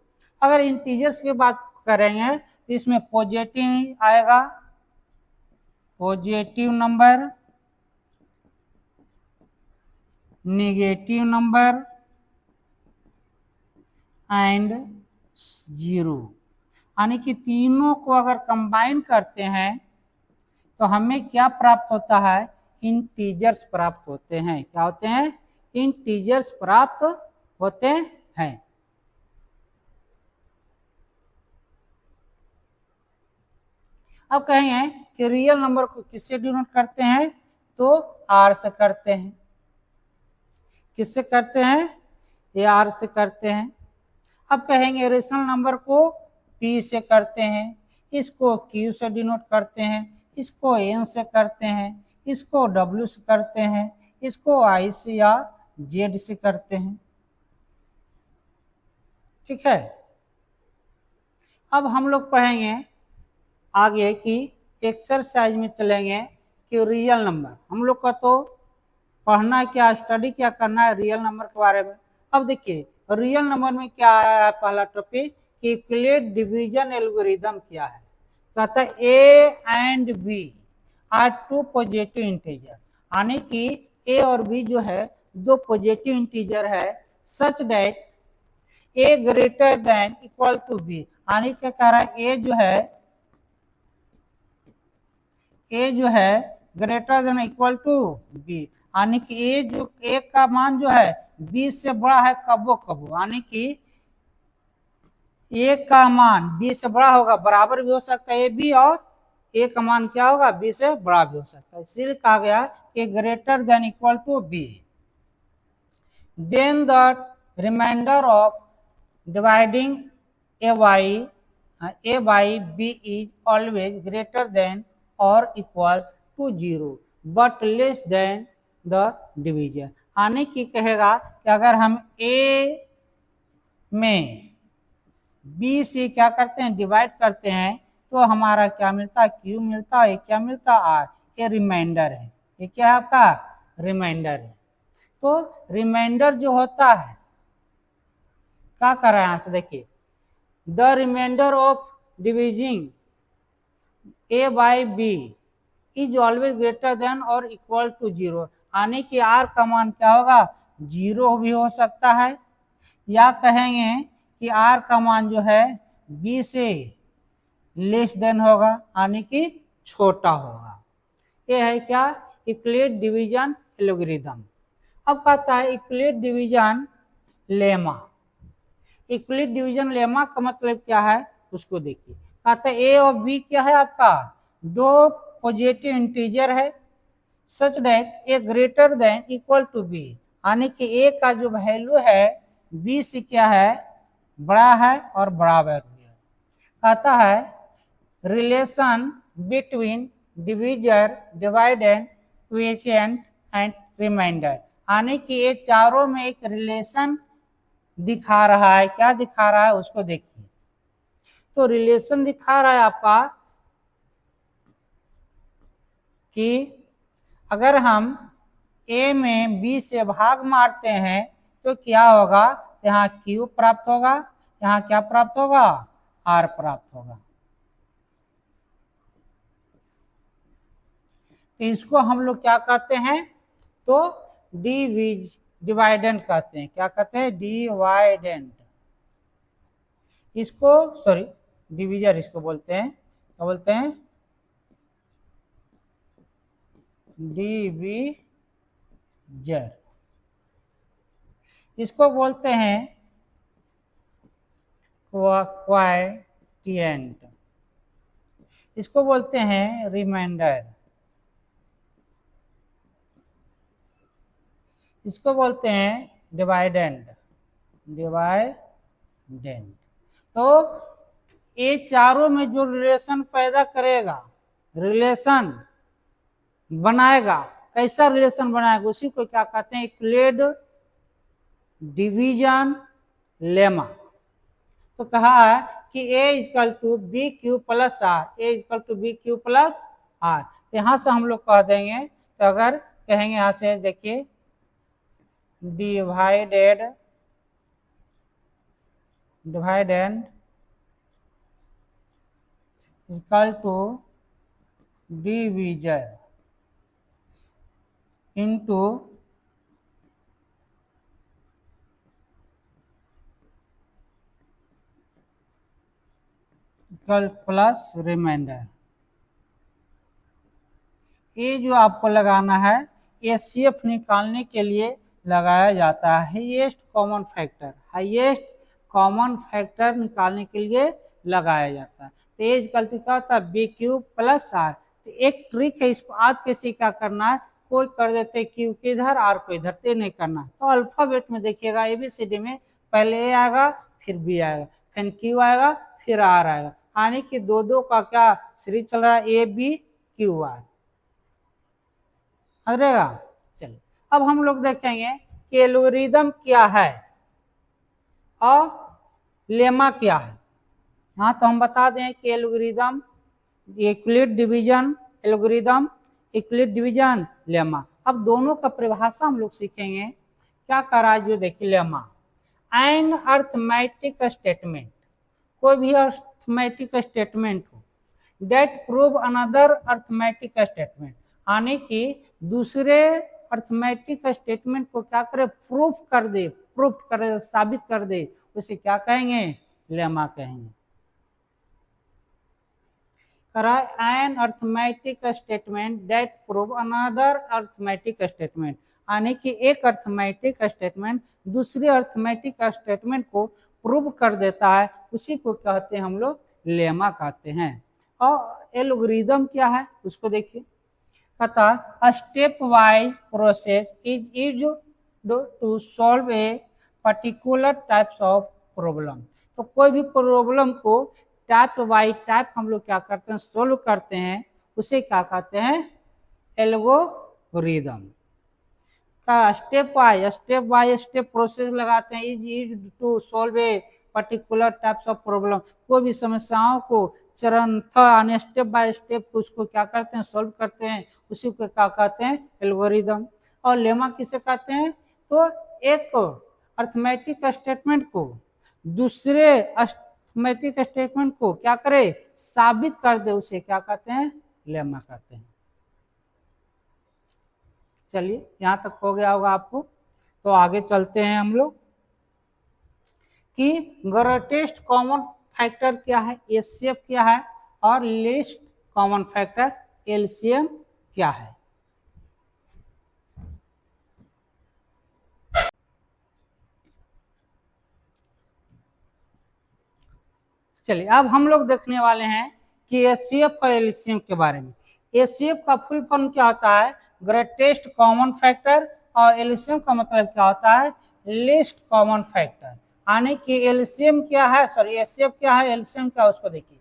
अगर इंटीजर्स की बात करेंगे तो इसमें पॉजिटिव आएगा, positive number, negative number and zero, यानी कि तीनों को अगर कंबाइन करते हैं तो हमें क्या प्राप्त होता है, इंटीजर्स प्राप्त होते हैं। क्या होते हैं, इंटीजर्स प्राप्त होते हैं। अब कहेंगे कि रियल नंबर को किससे डिनोट करते हैं, तो आर से करते हैं। किससे करते हैं, ये आर से करते हैं। अब कहेंगे रेशनल नंबर को पी से करते हैं, इसको क्यू से डिनोट करते हैं, इसको एन से करते हैं, इसको डब्ल्यू से करते हैं, इसको आई से या जेड से करते हैं। ठीक है। अब हम लोग पढ़ेंगे आगे की एक्सरसाइज में चलेंगे कि रियल नंबर, हम लोग का तो पढ़ना क्या, स्टडी क्या करना है रियल नंबर के बारे में। अब देखिए रियल नंबर में क्या आया है, पहला टॉपिक कि यूक्लिड डिवीजन एल्गोरिथम क्या है। कहता है a and b are two positive integer, यानी कि ए और बी जो है दो पॉजिटिव इंटीजर है, such that a greater than equal to b, यानी क्या कह रहा है, ए जो है greater than equal to b, यानी कि ए का मान जो है बी से बड़ा है कबो कबो, यानी कि ए का मान बी से बड़ा होगा, बराबर भी हो सकता है ए बी, और ए का मान क्या होगा, बी से बड़ा भी हो सकता है, इसलिए कहा गया कि greater than equal to b. Then the remainder of dividing a by b is always greater than और equal to zero but less than the division, यानी कि कहेगा कि अगर हम ए में बी से क्या करते हैं, डिवाइड करते हैं, तो हमारा क्या मिलता है, क्यू मिलता है, क्या मिलता है, आर, ये रिमाइंडर है, ये क्या है आपका, रिमाइंडर है। तो रिमाइंडर जो होता है क्या कर रहा है, यहाँ से देखिए, the remainder of dividing a by b is always greater than और इक्वल टू जीरो, यानी कि आर का मान क्या होगा, जीरो भी हो सकता है, या कहेंगे कि आर का मान जो है बी से लेस देन होगा, यानी कि छोटा होगा। ये है क्या, यूक्लिड डिवीजन एल्गोरिथम। अब कहता है Euclid division lemma. Euclid division lemma का मतलब क्या है, उसको देखिए। कहता है ए और बी क्या है आपका, दो पॉजिटिव इंटीजर है, such that a greater than equal to b, यानी कि ए का जो वैल्यू है बी से क्या है, बड़ा है और बराबर भी है। कहता है relation between divisor, dividend, quotient and remainder, यानी कि ये चारों में एक रिलेशन दिखा रहा है। क्या दिखा रहा है, उसको देखिए। तो रिलेशन दिखा रहा है आपका कि अगर हम ए में बी से भाग मारते हैं तो क्या होगा, यहाँ क्यू प्राप्त होगा, यहाँ क्या प्राप्त होगा, आर प्राप्त होगा। तो इसको हम लोग क्या कहते हैं, तो डिवाइडेंट कहते हैं। क्या कहते हैं? डिवाइडेंट। इसको सॉरी डिवीजर इसको बोलते हैं। क्या बोलते हैं? डिवीजर। इसको बोलते हैं क्वाटिएंट। इसको बोलते हैं रिमाइंडर। इसको बोलते हैं डिवाइडेंट। डिवाइडेंट। तो ये चारों में जो रिलेशन पैदा करेगा, रिलेशन बनाएगा, कैसा रिलेशन बनाएगा, उसी को क्या कहते हैं? Euclid division lemma. तो कहा है कि a equal to b q plus r, a equal to b q plus r. यहां से हम लोग कह देंगे, तो अगर कहेंगे यहां से देखिए dividend equal to divisor into plus remainder. ये जो आपको लगाना है एचसीएफ निकालने के लिए लगाया जाता है, highest common factor. Highest common factor निकालने के लिए लगाया जाता है। तो ए इक्वल टू क्या होता है? B cube plus r. तो एक ट्रिक है, इसको आज कैसे क्या करना है, कोई कर देते क्यू के इधर, आर को इधर, ते नहीं करना। तो अल्फाबेट में देखिएगा एबीसीडी में पहले ए आएगा, फिर बी आएगा, फिर क्यू आएगा, फिर आर आएगा। यानी कि दो दो का क्या सीरीज चल रहा है? A b q r. रहेगा। चलिए अब हम लोग देखेंगे कि एल्गोरिदम क्या है और लेमा क्या है। हाँ, तो हम बता दें कि algorithm Euclid division, algorithm Euclid division, lemma. अब दोनों का परिभाषा हम लोग सीखेंगे। क्या करा जो देखिए लेमा, एन अर्थमेटिक स्टेटमेंट, कोई भी अर्थमेटिक स्टेटमेंट हो that prove another arithmetic statement, यानी कि दूसरे अर्थमेटिक स्टेटमेंट को क्या करे? प्रूफ कर दे, प्रूफ कर दे, साबित कर दे, उसे क्या कहेंगे? लेमा कहेंगे। An arithmetic statement that prove another arithmetic statement, यानी कि एक अर्थमेटिक स्टेटमेंट दूसरे अर्थमेटिक स्टेटमेंट को प्रूव कर देता है, उसी को कहते हैं हम लोग लेमा कहते हैं। और एल्गोरिदम क्या है उसको देखिए। कहता step wise process is to solve a particular types of problem. तो कोई भी प्रॉब्लम को टाइप बाई टाइप हम लोग क्या करते हैं? सोल्व करते हैं, उसे क्या कहते हैं? एल्गोरिदम। का स्टेप बाय स्टेप प्रोसेस लगाते हैं। Is to solve a particular types of problem, कोई भी समस्याओं को चरणतः स्टेप बाय स्टेप उसको क्या करते हैं? सॉल्व करते हैं, उसी को क्या कहते हैं? एल्गोरिदम। और लेमा किसे कहते हैं? तो एक अर्थमेटिक स्टेटमेंट को दूसरे अर्थमेटिक स्टेटमेंट को क्या करे? साबित कर दे, उसे क्या कहते हैं? लेमा कहते हैं। चलिए यहां तक हो गया होगा आपको, तो आगे चलते हैं हम लोग कि ग्रेटेस्ट कॉमन फैक्टर क्या है, एचसीएफ क्या है, और लीस्ट कॉमन फैक्टर एलसीएम क्या है। चलिए अब हम लोग देखने वाले हैं कि एचसीएफ और एलसीएम के बारे में। एचसीएफ का फुल फॉर्म क्या होता है? Greatest common factor. और एलसीएम का मतलब क्या होता है? Least common factor. यानी कि एलसीएम क्या है, सॉरी एचसीएफ क्या है, एलसीएम क्या है, उसको देखिए।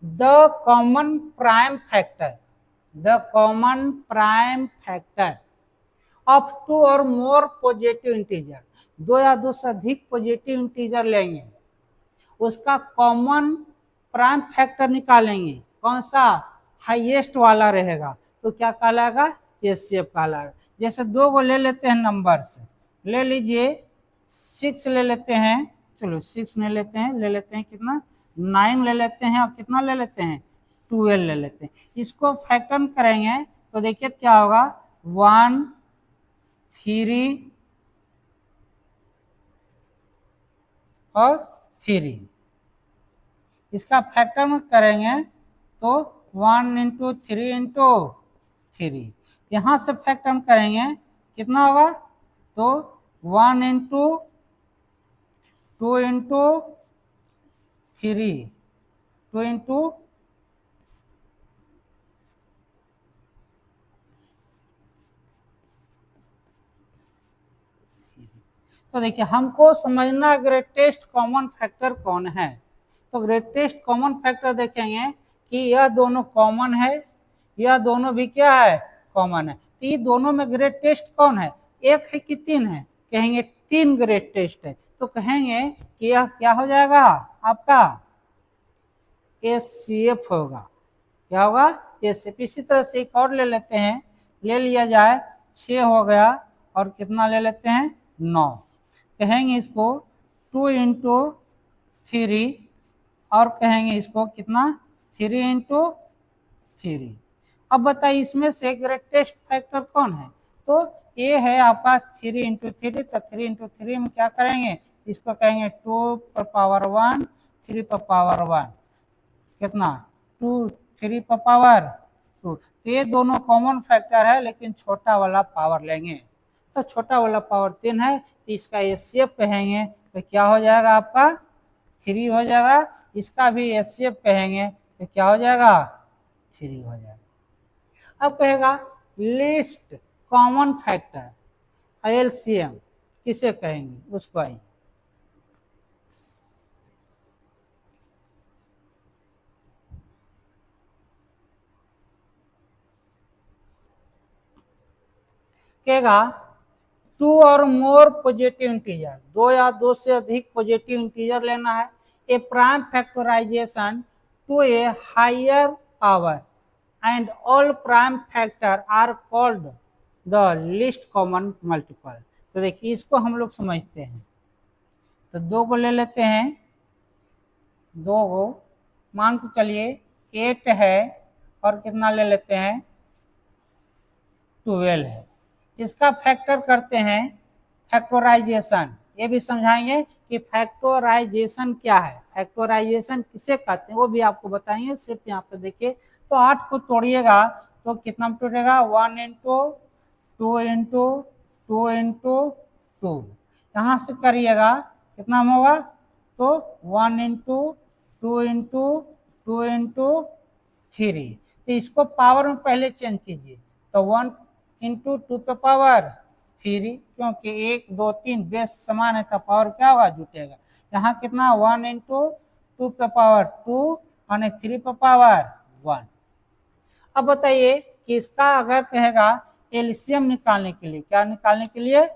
The common prime factor, the common prime factor of two or more positive integer, दो या दो से अधिक पॉजिटिव इंटीजर लेंगे, उसका कॉमन प्राइम फैक्टर निकालेंगे, कौन सा? हाईएस्ट वाला रहेगा, तो क्या कहलाएगा? एचसीएफ कहलाएगा। जैसे दो को ले लेते हैं नंबर से, ले लीजिए 6 ले लेते हैं, चलो 6 ले लेते हैं, ले लेते हैं कितना? 9 ले लेते हैं, और कितना ले लेते हैं? 12 ले लेते हैं। इसको फैक्टर करेंगे तो देखिए क्या होगा? 1 3 और 3। इसका फैक्टर में करेंगे तो 1 इंटू 3 इंटू 3। यहाँ से फैक्टर में करेंगे कितना होगा, तो 1 इंटू 2 इंटू 3, 2 इंटू तो देखिए हमको समझना ग्रेटेस्ट कॉमन फैक्टर कौन है। तो ग्रेटेस्ट कॉमन फैक्टर देखेंगे कि यह दोनों कॉमन है, यह दोनों भी क्या है, कॉमन है। तो ये दोनों में ग्रेटेस्ट कौन है, एक है कि 3 है, कहेंगे 3 ग्रेटेस्ट है। तो कहेंगे कि यह क्या हो जाएगा आपका HCF होगा। क्या होगा, HCF। इसी तरह से एक और ले लेते हैं, ले लिया जाए 6 हो गया और कितना ले लेते हैं 9। कहेंगे इसको 2 इंटू 3 और कहेंगे इसको कितना 3 इंटू 3। अब बताइए इसमें से ग्रेटेस्ट फैक्टर कौन है, तो ये है आपका 3 इंटू 3। तो 3 इंटू 3 में क्या करेंगे, इसको कहेंगे 2 पर पावर 1, 3 पर पावर 1, कितना 2, 3 पर पावर 2। तो ये दोनों कॉमन फैक्टर है, लेकिन छोटा वाला पावर लेंगे। तो छोटा वाला पावर 3 है, तो इसका HCF कहेंगे तो क्या हो जाएगा आपका 3 हो जाएगा। इसका भी HCF कहेंगे तो क्या हो जाएगा 3 हो जाएगा। अब कहेगा लिस्ट कॉमन फैक्टर LCM किसे कहेंगे, उसको आइए कहेगा 2 और मोर पॉजिटिव इंटीजर, 2 या 2 से अधिक पॉजिटिव इंटीजर लेना है। A prime factorisation to a higher power and all prime factor are called the least common multiple. तो देखिए इसको हम लोग समझते हैं, तो 2 को ले लेते हैं, 2 को मान के चलिए 8 है और कितना ले लेते हैं 12 है। इसका फैक्टर करते हैं फैक्टराइजेशन, ये भी समझाएंगे कि फैक्टराइजेशन क्या है, फैक्टराइजेशन किसे कहते हैं वो भी आपको बताएंगे। सिर्फ यहाँ पे देखिए, तो 8 को तोड़िएगा तो कितना टूटेगा 1 इंटू 2 इंटू 2 इंटू 2। यहाँ से करिएगा कितना होगा, तो 1 इंटू 2 इंटू 2 इंटू 3। तो इसको पावर में पहले चेंज कीजिए, तो 1 इंटू 2 पे पावर 3, क्योंकि 1 2 3 बेस समान है तो पावर क्या होगा जुटेगा। यहाँ कितना 1 इंटू 2 पे पावर 2 और 3 पे पावर 1। अब बताइए कि इसका अगर कहेगा एलसीएम निकालने के लिए, क्या निकालने के लिए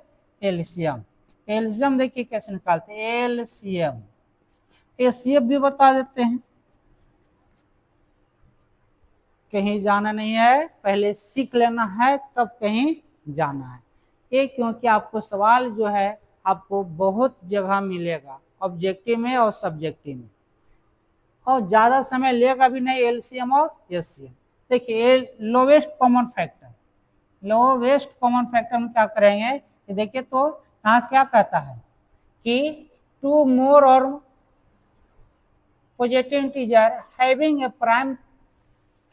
एलसीएम। एलसीएम देखिए कैसे निकालते हैं, एलसीएम एचसीएफ भी बता देते हैं। कहीं जाना नहीं है, पहले सीख लेना है तब कहीं जाना है। ये क्योंकि आपको सवाल जो है आपको बहुत जगह मिलेगा, ऑब्जेक्टिव में और सब्जेक्टिव में, और ज़्यादा समय लेगा भी नहीं एलसीएम और एचसीएम। देखिए lowest common factor, lowest common factor में क्या करेंगे कि देखिए, तो यहाँ क्या कहता है कि 2 more or positive integer having a prime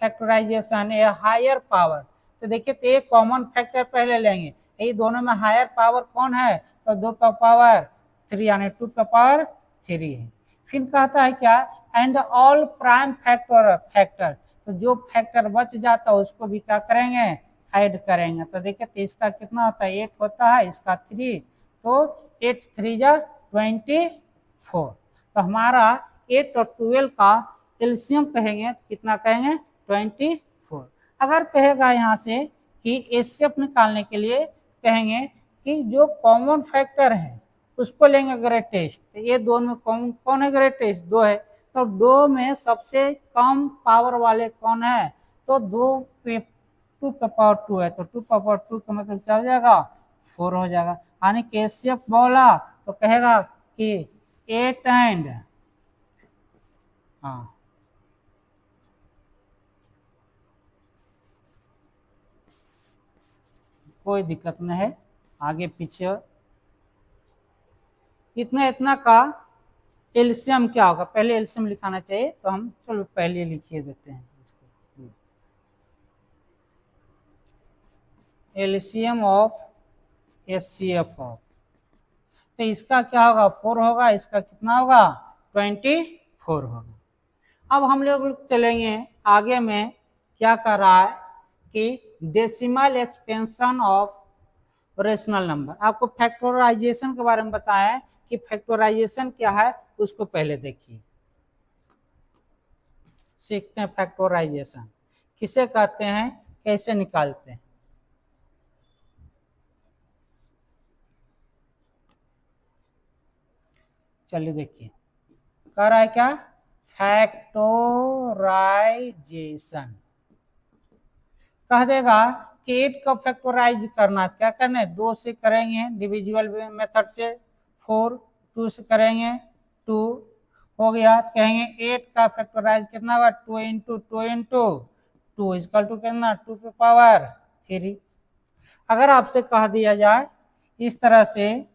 factorization a higher power. तो देखिए तो एक कॉमन फैक्टर पहले लेंगे, ये दोनों में हायर पावर कौन है, तो 2 का पावर 3 यानी 2 का पावर 3 है। फिर कहता है क्या, एंड ऑल प्राइम फैक्टर, तो जो फैक्टर बच जाता है उसको भी क्या करेंगे ऐड करेंगे। तो देखिए तो इसका कितना होता है 8 होता है, इसका 3, तो 8 3 जा 24। तो हमारा 8 और 12 का एलसीएम कहेंगे कितना कहेंगे 24। अगर कहेगा यहाँ से कि एचसीएफ निकालने के लिए कहेंगे कि जो कॉमन फैक्टर है उसको लेंगे ग्रेटेस्ट। तो ये दोनों में कौन है ग्रेटेस्ट, 2 है। तो 2 में सबसे कम पावर वाले कौन है, तो 2 का पावर 2 है, तो 2 का पावर 2 का मतलब क्या हो जाएगा 4 हो जाएगा। यानी कि एचसीएफ बोला तो कहेगा कि 8 एंड हाँ कोई दिक्कत नहीं है, आगे पीछे इतना इतना का एलसीएम क्या होगा, पहले एलसीएम लिखाना चाहिए, तो हम चलो पहले लिखिए देते हैं इसको। एलसीएम ऑफ एचसीएफ ऑफ, तो इसका क्या होगा 4 होगा, इसका कितना होगा 24 होगा। अब हम लोग चलेंगे आगे में, क्या कर रहा है कि decimal expansion of rational number. आपको फैक्टराइजेशन के बारे में बताया है कि फैक्टराइजेशन क्या है, उसको पहले देखिए, सीखते हैं फैक्टराइजेशन किसे कहते हैं, कैसे निकालते हैं। चलिए देखिए, कह रहा है क्या, फैक्टराइजेशन कह देगा कि 8 का फैक्टराइज करना, क्या करना है 2 से करेंगे डिविजिबल मेथड से, 4 2 से करेंगे 2 हो गया, कहेंगे 8 का फैक्टराइज कितना होगा 2 इंटू 2 इंटू 2 इक्वल टू कितना 2 की पावर 3। अगर आपसे कह दिया जाए इस तरह से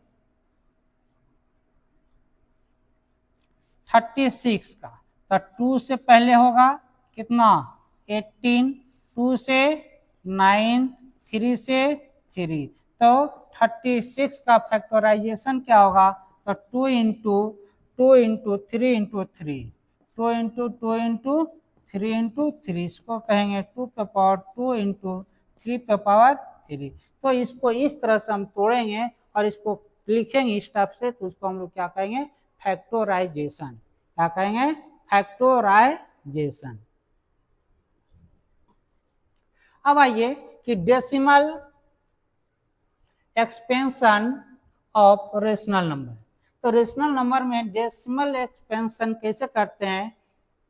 36 का, तो 2 से पहले होगा कितना 18, 2 से 9, 3 से 3, तो 36 का फैक्टराइजेशन क्या होगा, तो 2 into 2 into 3 into 3, 2 into 2 into 3 into 3, इसको कहेंगे 2 पे पावर 2 इंटू 3 पे पावर 3। तो इसको इस तरह से हम तोड़ेंगे और इसको लिखेंगे इस टाइप से, तो उसको हम लोग क्या कहेंगे फैक्टराइजेशन। क्या कहेंगे फैक्टराइजेशन। अब आइए कि decimal expansion of rational number. तो रेशनल नंबर में डेसिमल एक्सपेंशन कैसे करते हैं,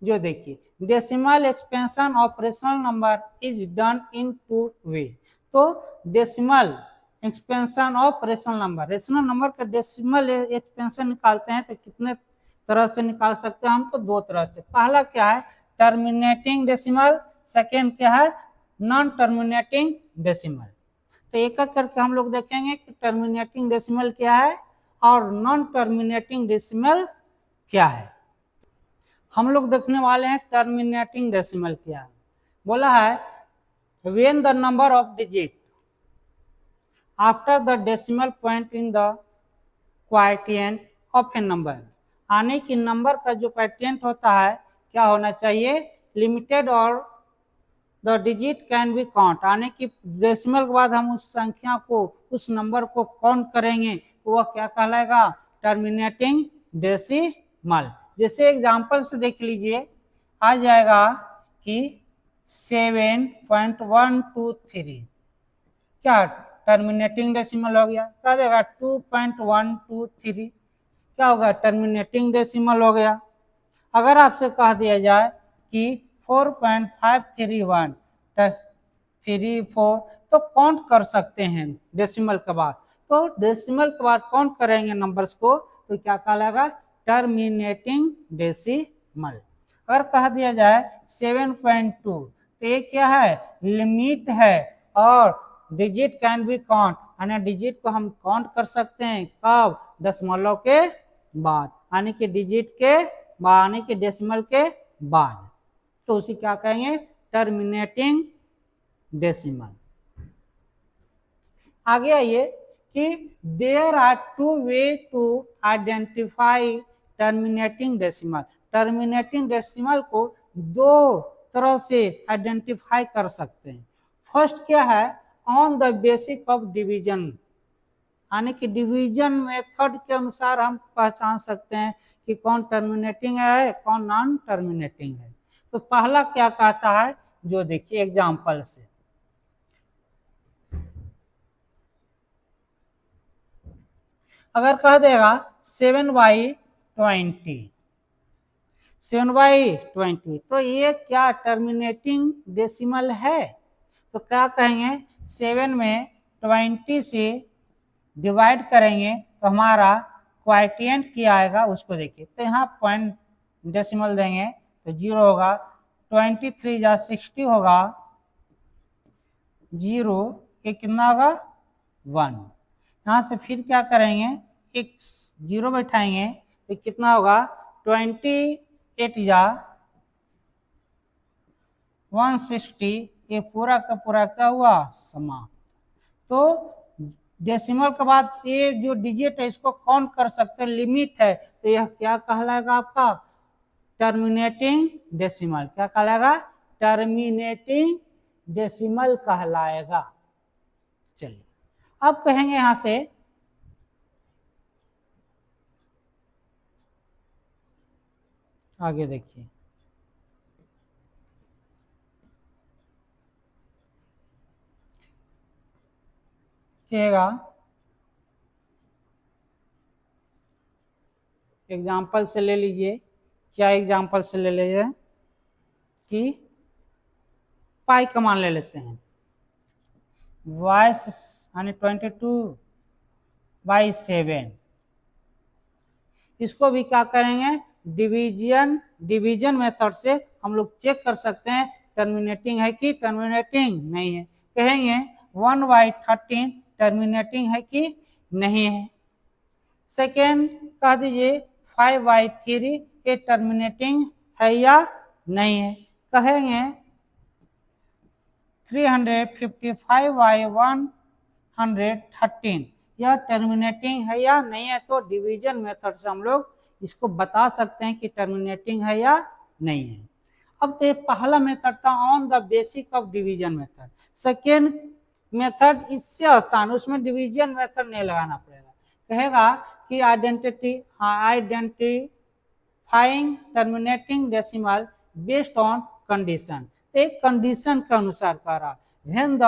जो देखिए, decimal expansion of rational number is done in 2 वे। तो decimal expansion of rational number का डेसिमल एक्सपेंशन निकालते हैं तो कितने तरह से निकाल सकते हैं हम, तो 2 तरह से। पहला क्या है टर्मिनेटिंग डेसिमल, सेकेंड क्या है नॉन टर्मिनेटिंग डेसिमल। तो एक एक करके हम लोग देखेंगे कि टर्मिनेटिंग डेसिमल क्या है और नॉन टर्मिनेटिंग डेसिमल क्या है। हम लोग देखने वाले हैं टर्मिनेटिंग डेसिमल क्या है। बोला है when the number of digit after the decimal point in the quotient of a number, आने की नंबर का जो क्वाइटिएंट होता है क्या होना चाहिए लिमिटेड, और the digit can be count, आने की डेसिमल के बाद हम उस संख्या को उस नंबर को काउंट करेंगे तो वह क्या कहलाएगा टर्मिनेटिंग डेसिमल। जैसे एग्जांपल से देख लीजिए, आ जाएगा कि 7.123 क्या टर्मिनेटिंग डेसिमल हो गया, क्या देगा 2.123 क्या होगा टर्मिनेटिंग डेसिमल हो गया। अगर आपसे कह दिया जाए कि 4.531 34 तो काउंट कर सकते हैं डेसिमल के बाद, तो डेसिमल के बाद काउंट करेंगे नंबर्स को तो क्या कहलाएगा टर्मिनेटिंग डेसिमल। अगर कह दिया जाए 7.2 तो ये क्या है लिमिट है और डिजिट कैन बी काउंट, यानी डिजिट को हम काउंट कर सकते हैं कब दशमलव के बाद, यानी कि डिजिट के बाद, यानी कि डेसिमल के बाद, तो उसे क्या कहेंगे टर्मिनेटिंग डेसिमल। आगे आइए कि there are 2 way to identify terminating decimal. Terminating decimal को 2 तरह से आइडेंटिफाई कर सकते हैं। फर्स्ट क्या है on the basis of division, यानी कि डिवीजन मेथड के अनुसार हम पहचान सकते हैं कि कौन टर्मिनेटिंग है कौन नॉन टर्मिनेटिंग है। तो पहला क्या कहता है जो देखिए एग्जांपल से, अगर कह देगा 7/20 7/20 तो ये क्या टर्मिनेटिंग डेसिमल है, तो क्या कहेंगे 7 में 20 से डिवाइड करेंगे तो हमारा क्वाइटिएंट क्या आएगा उसको देखिए, तो यहाँ पॉइंट डेसिमल देंगे तो 0 होगा, 23 या 60 होगा 0, ये कितना होगा 1। यहाँ से फिर क्या करेंगे एक 0 बैठाएंगे तो कितना होगा 28 या 160, ये पूरा का पूरा क्या हुआ, समाप्त। तो डेसिमल के बाद ये जो डिजिट है इसको काउंट कर सकते हैं, लिमिट है, तो यह क्या कहलाएगा आपका, टर्मिनेटिंग डेसिमल। क्या कहलाएगा, टर्मिनेटिंग डेसिमल कहलाएगा। चलिए अब कहेंगे यहां से आगे, देखिए कहेगा, एग्जाम्पल से ले लीजिए। क्या एग्जाम्पल से ले लीजिए कि पाई का मान ले लेते हैं, वाइस यानी 22/7। इसको भी क्या करेंगे, डिवीजन मेथड से हम लोग चेक कर सकते हैं टर्मिनेटिंग है कि टर्मिनेटिंग नहीं है। कहेंगे 1/13 टर्मिनेटिंग है कि नहीं है। सेकेंड कह दीजिए 5/3 ये टर्मिनेटिंग है या नहीं है। कहेंगे 355/113 यह टर्मिनेटिंग है या नहीं है। तो डिवीजन मेथड से हम लोग इसको बता सकते हैं कि टर्मिनेटिंग है या नहीं है। अब तो पहला मेथड था on the basic of division method. Second method इससे आसान, उसमें डिवीजन मेथड नहीं लगाना पड़ेगा। कहेगा कि identifying terminating decimal based on condition. एक कंडीशन के अनुसार कह रहा, when the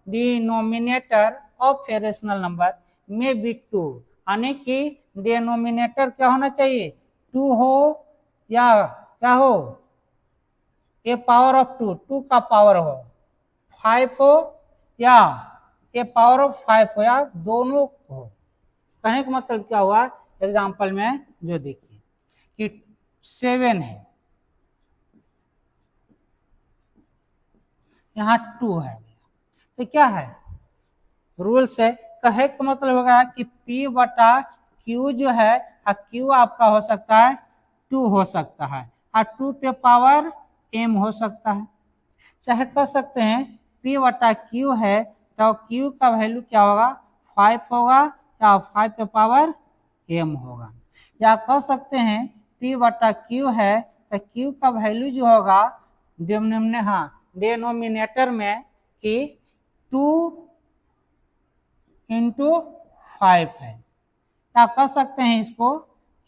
denominator of a rational number में बी 2, यानी कि डिनोमिनेटर क्या होना चाहिए, 2 हो या क्या हो, ए पावर ऑफ 2, 2 का पावर हो, 5 हो या ए पावर ऑफ 5 हो, या दोनों हो। कहने का मतलब क्या हुआ, एग्जाम्पल में जो देखिए कि 7 है, यहाँ 2 है, तो क्या है, रूल से कहे का मतलब होगा कि P/Q जो है, Q आपका हो सकता है 2 हो सकता है, और 2 पे पावर m हो सकता है। चाहे कह सकते हैं P/Q है तो Q का वैल्यू क्या होगा, 5 होगा या 5 पे पावर m होगा। या कह सकते हैं P/Q है तो Q का वैल्यू जो होगा डिनोमिनेटर में कि 2 × 5 है। क्या कह सकते हैं इसको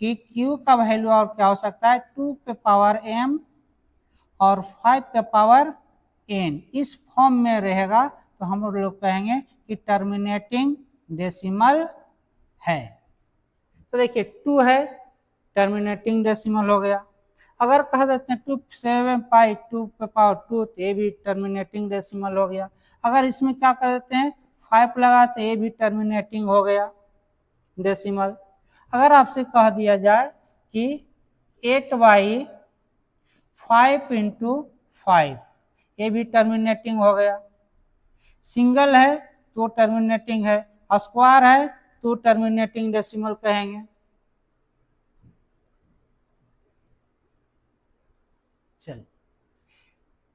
कि Q का वैल्यू और क्या हो सकता है, 2 पे पावर m और 5 पे पावर n, इस फॉर्म में रहेगा तो हम लोग कहेंगे कि टर्मिनेटिंग डेसिमल है। तो देखिए 2 है, टर्मिनेटिंग डेसिमल हो गया। अगर कह देते हैं 2/7 पे पावर 2, तो ये भी टर्मिनेटिंग डेसिमल हो गया। अगर इसमें क्या कर देते हैं 5 लगाते, ये भी टर्मिनेटिंग हो गया डेसिमल। अगर आपसे कह दिया जाए कि 8/5 × 5, ये भी टर्मिनेटिंग हो गया। सिंगल है तो टर्मिनेटिंग है, स्क्वायर है तो टर्मिनेटिंग डेसिमल कहेंगे। चलिए,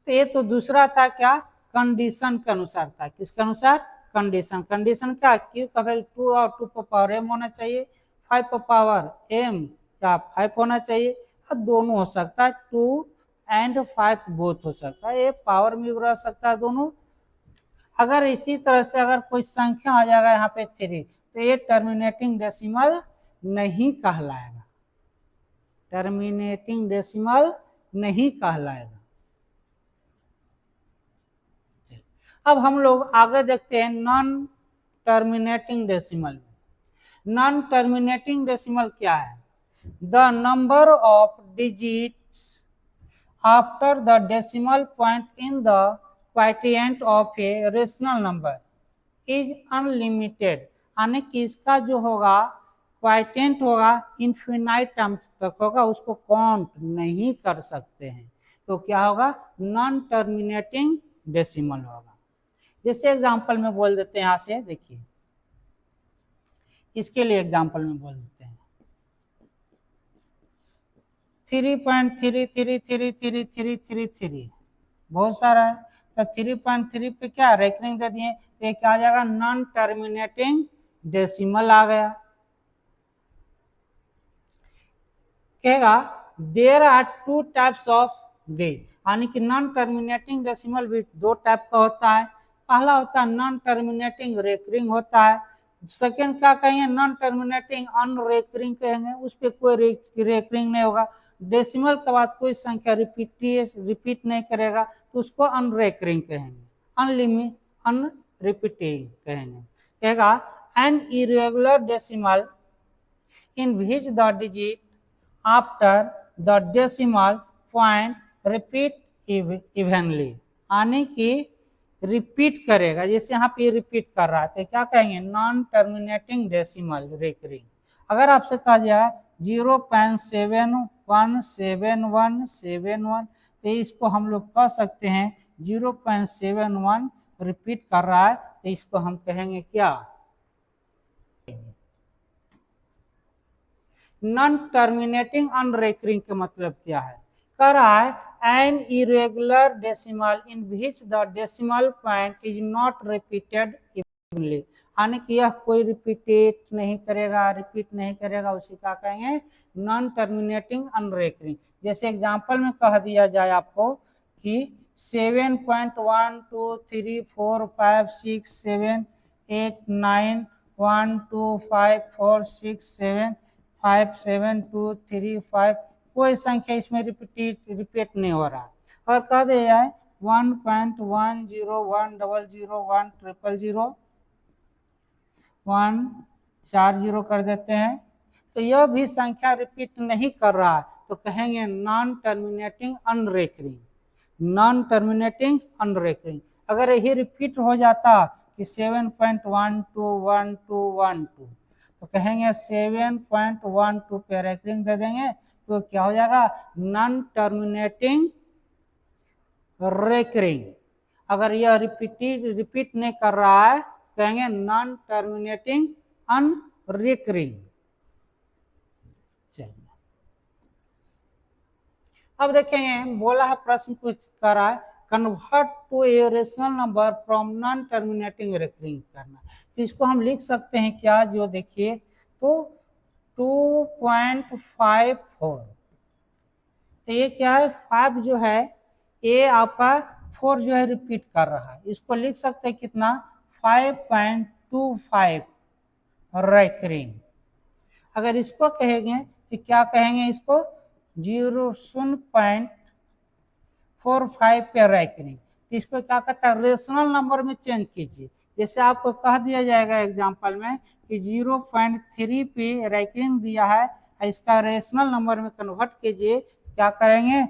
तो ये तो दूसरा था क्या, कंडीशन के अनुसार था। किसके अनुसार, कंडीशन। कंडीशन क्या, Q का वैल्यू 2 और 2 पर पावर m होना चाहिए, 5 पर पावर m या 5 होना चाहिए, और दोनों हो सकता है, 2 और 5 बोथ हो सकता है, ये पावर में रह सकता है दोनों। अगर इसी तरह से अगर कोई संख्या आ जाएगा यहाँ पे 3, तो ये टर्मिनेटिंग डेसिमल नहीं कहलाएगा, टर्मिनेटिंग डेसिमल नहीं कहलाएगा। अब हम लोग आगे देखते हैं non terminating decimal. Non terminating decimal क्या है, the number of digits after the decimal point in the quotient of a rational number is unlimited, यानी कि इसका जो होगा क्वाटिएंट होगा इनफिनाइट टर्म तक होगा, उसको काउंट नहीं कर सकते हैं, तो क्या होगा, नॉन टर्मिनेटिंग डेसिमल होगा। जैसे एग्जांपल में बोल देते हैं, यहाँ से देखिए, इसके लिए एग्जांपल में बोल देते हैं 3.33333333 बहुत सारा है। तो 3.3 पे क्या रेकरिंग दे दिए, तो ये क्या आ जाएगा, नॉन टर्मिनेटिंग डेसिमल आ गया। कहेगा there are two types of they, यानी कि नॉन टर्मिनेटिंग डेसिमल भी दो टाइप का होता है। पहला होता है नॉन टर्मिनेटिंग रेकरिंग होता है, सेकेंड क्या कहेंगे, नॉन टर्मिनेटिंग अनरेकरिंग कहेंगे, उस पर कोई रेकरिंग नहीं होगा। डेसिमल के बाद कोई संख्या रिपीट नहीं करेगा तो उसको अनरेकरिंग कहेंगे, अनरिपीटिंग कहेंगे। कहेगा an irregular decimal in which the digit after the decimal point repeat evenly, यानी कि रिपीट करेगा, जैसे यहाँ पे रिपीट कर रहा है तो क्या कहेंगे, नॉन टर्मिनेटिंग डेसिमल रेकरिंग। अगर आपसे कहा जाए 0.717171 तो इसको हम लोग कह सकते हैं 0.71 रिपीट कर रहा है तो इसको हम कहेंगे क्या, नॉन टर्मिनेटिंग अनरेकरिंग का मतलब क्या है, कह रहा है an irregular decimal in which the decimal point is not repeated evenly, यानी कि यह कोई रिपीट नहीं करेगा, उसी का कहेंगे नॉन टर्मिनेटिंग अनरेकरिंग। जैसे एग्जांपल में कह दिया जाए आपको कि 7.1234567891254675723 कोई संख्या इसमें रिपीट नहीं हो रहा, और कह दिया जाए 1.1010000001 कर देते हैं तो यह भी संख्या रिपीट नहीं कर रहा है तो कहेंगे नॉन टर्मिनेटिंग अनरेकरिंग, नॉन टर्मिनेटिंग अनरेकरिंग। अगर यही रिपीट हो जाता कि 7.121212 तो कहेंगे 7.12 पे रेकरिंग दे देंगे तो क्या हो जाएगा, नॉन टर्मिनेटिंग रेकरिंग। अगर यह रिपीट नहीं कर रहा है कहेंगे नॉन टर्मिनेटिंग अनरेकरिंग। चलिए अब देखेंगे, बोला है प्रश्न कुछ कर रहा है convert to a rational number from non terminating recurring करना, तो इसको हम लिख सकते हैं क्या, जो देखिए तो 2.54, तो ये क्या है 5 जो है ये आपका 4 जो है रिपीट कर रहा है, इसको लिख सकते हैं कितना 5.25 रेकरिंग। अगर इसको कहेंगे तो क्या कहेंगे, इसको 0.45 पे रेकरिंग, तो इसको क्या कहता है, रेशनल नंबर में चेंज कीजिए। जैसे आपको कह दिया जाएगा एग्जांपल में कि 0.3 पे रेकरिंग दिया है, इसका रेशनल नंबर में कन्वर्ट कीजिए, क्या करेंगे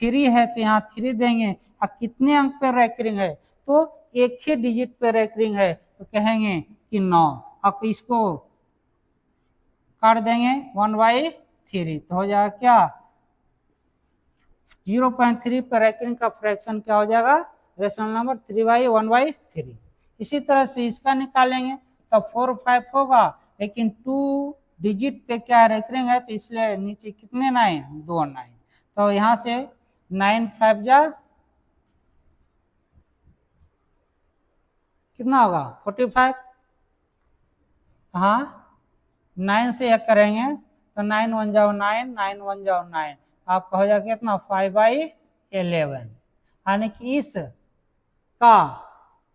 3 है तो यहाँ 3 देंगे, और कितने अंक पे रेकरिंग है तो एक ही डिजिट पे रेकरिंग है तो कहेंगे कि 9, अब इसको काट देंगे 1/3 तो हो जाएगा क्या 0.3 पर रेकरिंग का फ्रैक्शन क्या हो जाएगा, रेशनल नंबर 3/1/3। इसी तरह से इसका निकालेंगे तब 4 5 होगा, लेकिन 2 डिजिट पे क्या रेकरिंग है तो इसलिए नीचे कितने 9, 2 9, तो यहाँ से 9 5 जा कितना होगा 45, हाँ 9 से एक करेंगे तो 9 1 जाओ 9, 9 1 जाओ 9, आपका हो जाएगा कितना 5/11, यानी कि इस का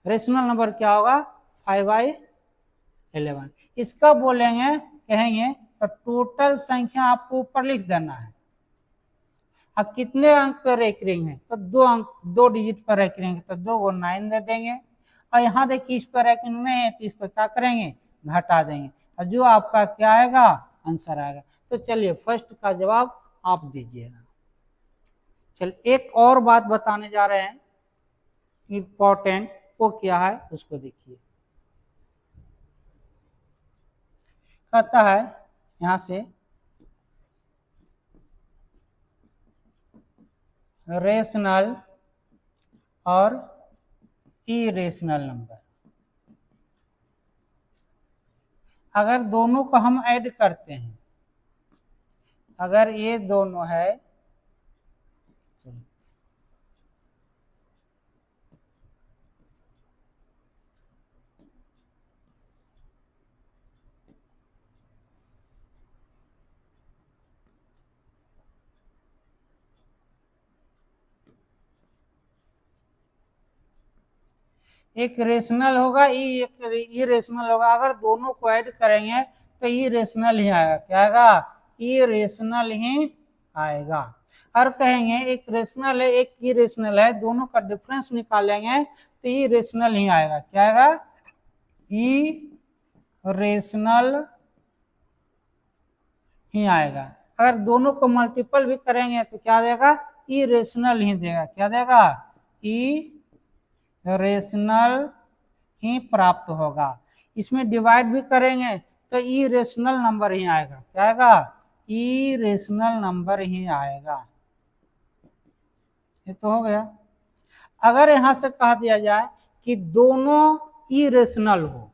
रेशनल नंबर क्या होगा 5/11। इसका बोलेंगे कहेंगे तो टोटल संख्या आपको ऊपर लिख देना है, अब कितने अंक पर रेकरिंग है तो 2 अंक 2 डिजिट पर रेकरिंग है तो 2 को 9 दे देंगे, और यहाँ देखिए इस पर रेकरिंग नहीं है तो इस पर क्या करेंगे घटा देंगे, और जो आपका क्या आएगा आंसर आएगा। तो चलिए फर्स्ट का जवाब आप दीजिएगा। चलिए एक और बात बताने जा रहे हैं इम्पोर्टेंट, वो क्या है उसको देखिए। कहता है यहां से रेशनल और इरेशनल नंबर, अगर दोनों को हम ऐड करते हैं, अगर ये दोनों है एक रेशनल होगा, एक इरेशनल होगा। अगर दोनों को ऐड करेंगे तो इरेशनल ही आएगा। क्या आएगा? इरेशनल ही आएगा। और कहेंगे एक रेशनल है एक इरेशनल है, दोनों का डिफरेंस निकालेंगे तो इरेशनल ही आएगा। क्या आएगा? इरेशनल ही आएगा। अगर दोनों को मल्टीपल भी करेंगे तो क्या देगा? इरेशनल ही देगा। क्या देगा? इरेशनल ही प्राप्त होगा। इसमें डिवाइड भी करेंगे तो इरेशनल नंबर ही आएगा। क्या आएगा? इरेशनल नंबर ही आएगा। ये तो हो गया। अगर यहां से कह दिया जाए कि दोनों इरेशनल हो,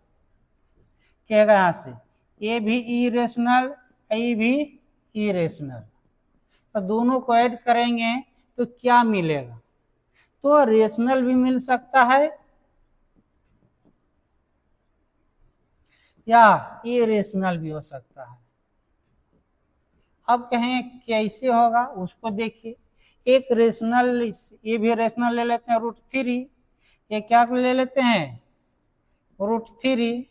कहेगा यहां से ए भी इरेशनल, ए भी इरेशनल, तो दोनों को ऐड करेंगे तो क्या मिलेगा? तो रेशनल भी मिल सकता है या इरेशनल भी हो सकता है। अब कहें कैसे होगा उसको देखिए। एक रेशनल, ये भी रेशनल ले लेते हैं √3, ये क्या ले लेते हैं? √3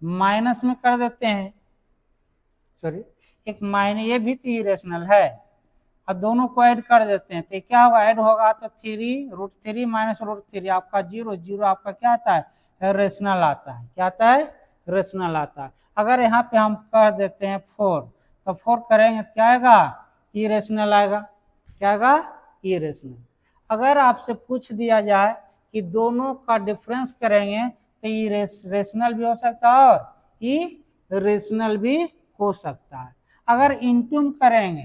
माइनस में कर देते हैं, सॉरी एक माइनस, ये भी तो इरेशनल है, और दोनों को ऐड कर देते हैं तो क्या होगा? ऐड होगा तो 3 √3 माइनस √3 आपका 0, 0 आपका क्या आता है? रेशनल आता है। क्या आता है? रेशनल आता है। अगर यहाँ पे हम कर देते हैं 4, तो 4 करेंगे तो क्या आएगा? इरेशनल आएगा। क्या आएगा? इरेशनल। अगर आपसे पूछ दिया जाए कि दोनों का डिफरेंस करेंगे तो रेशनल भी हो सकता है और इरेशनल भी हो सकता है। अगर इंटू करेंगे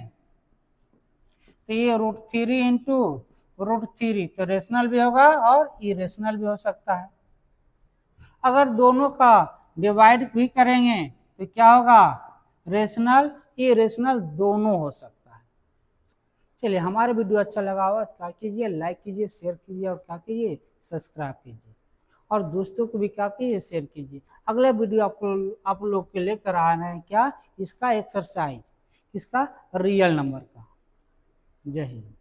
तो ये √3 इंटू √3 तो रेशनल भी होगा और इरेशनल भी हो सकता है। अगर दोनों का डिवाइड भी करेंगे तो क्या होगा? रेशनल इरेशनल दोनों हो सकता है। चलिए, हमारा वीडियो अच्छा लगा हो क्या कीजिए? लाइक कीजिए, शेयर कीजिए और क्या कीजिए? सब्सक्राइब कीजिए और दोस्तों को भी क्या कीजिए? शेयर कीजिए। अगला वीडियो आप लोग के लेकर आ रहे हैं क्या? इसका एक्सरसाइज, इसका रियल नंबर का। जय हिंद।